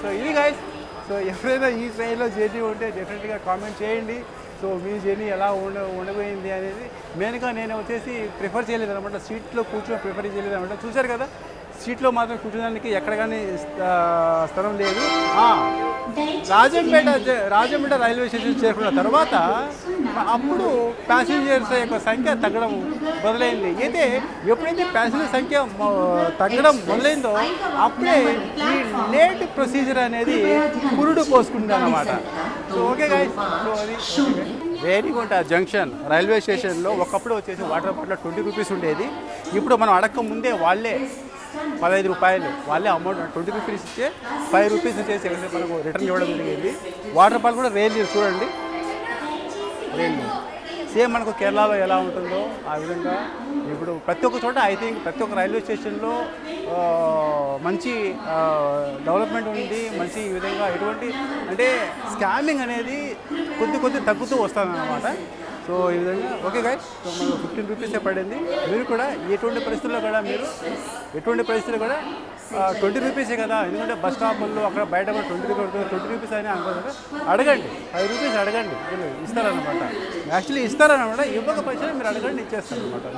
సో ఇది గైస్. సో ఎవరైనా ఈ ట్రైన్లో జర్నీ ఉంటే డెఫినెట్గా కామెంట్ చేయండి. సో మీ జర్నీ ఎలా ఉండబోయింది అనేది. మెయిన్గా నేను వచ్చేసి ప్రిఫర్ చేయలేదు అనమాట, సీట్లో కూర్చొని ప్రిఫర్ చేయలేదు అనమాట. చూశారు కదా, సీట్లో మాత్రం కూర్చోడానికి ఎక్కడ కానీ స్థలం లేదు. రాజంపేట రైల్వే స్టేషన్ చేరుకున్న తర్వాత అప్పుడు ప్యాసింజర్స్ యొక్క సంఖ్య తగ్గడం మొదలైంది. అయితే ఎప్పుడైతే ప్యాసింజర్ సంఖ్య తగ్గడం మొదలైందో అప్పుడే ఈ లేట్ ప్రొసీజర్ అనేది పురుడు పోసుకుంది అన్నమాట. So okay guys. సో అది రేణిగుంట జంక్షన్ రైల్వే స్టేషన్లో ఒకప్పుడు వచ్చేసి వాటర్ బాటిల్ 20 రూపీస్ ఉండేది. ఇప్పుడు మనం అడక్క ముందే వాళ్ళే 15 రూపాయలు వాళ్ళే అమౌంట్ 20 రూపీస్ ఇచ్చే 5 రూపీస్ వచ్చేసి మనకు రిటర్న్ ఇవ్వడం జరిగింది. వాటర్ బాటిల్ కూడా రైల్ చూడండి, రైల్ సేమ్ మనకు కేరళలో ఎలా ఉంటుందో ఆ విధంగా ఇప్పుడు ప్రతి ఒక్క చోట ఐ థింక్ ప్రతి ఒక్క రైల్వే స్టేషన్లో మంచి డెవలప్మెంట్ ఉంది. మంచి ఈ విధంగా ఎటువంటి అంటే స్కామింగ్ అనేది కొద్ది తగ్గుతూ వస్తుందన్నమాట. సో ఈ విధంగా ఓకే గైస్. సో మనకు 15 రూపీసే పడింది. మీరు కూడా ఎటువంటి పరిస్థితుల్లో కూడా 20 రూపీసే కదా, ఎందుకంటే బస్ స్టాపుల్లో అక్కడ బయట కూడా 20 రూపీస్ అని అనుకోదు. అడగండి, 5 రూపీస్ అడగండి, ఇస్తారనమాట. యాక్చువల్లీ ఇస్తారనమాట. ఇవ్వకపోతే మీరు అడగండి, ఇచ్చేస్తారనమాట.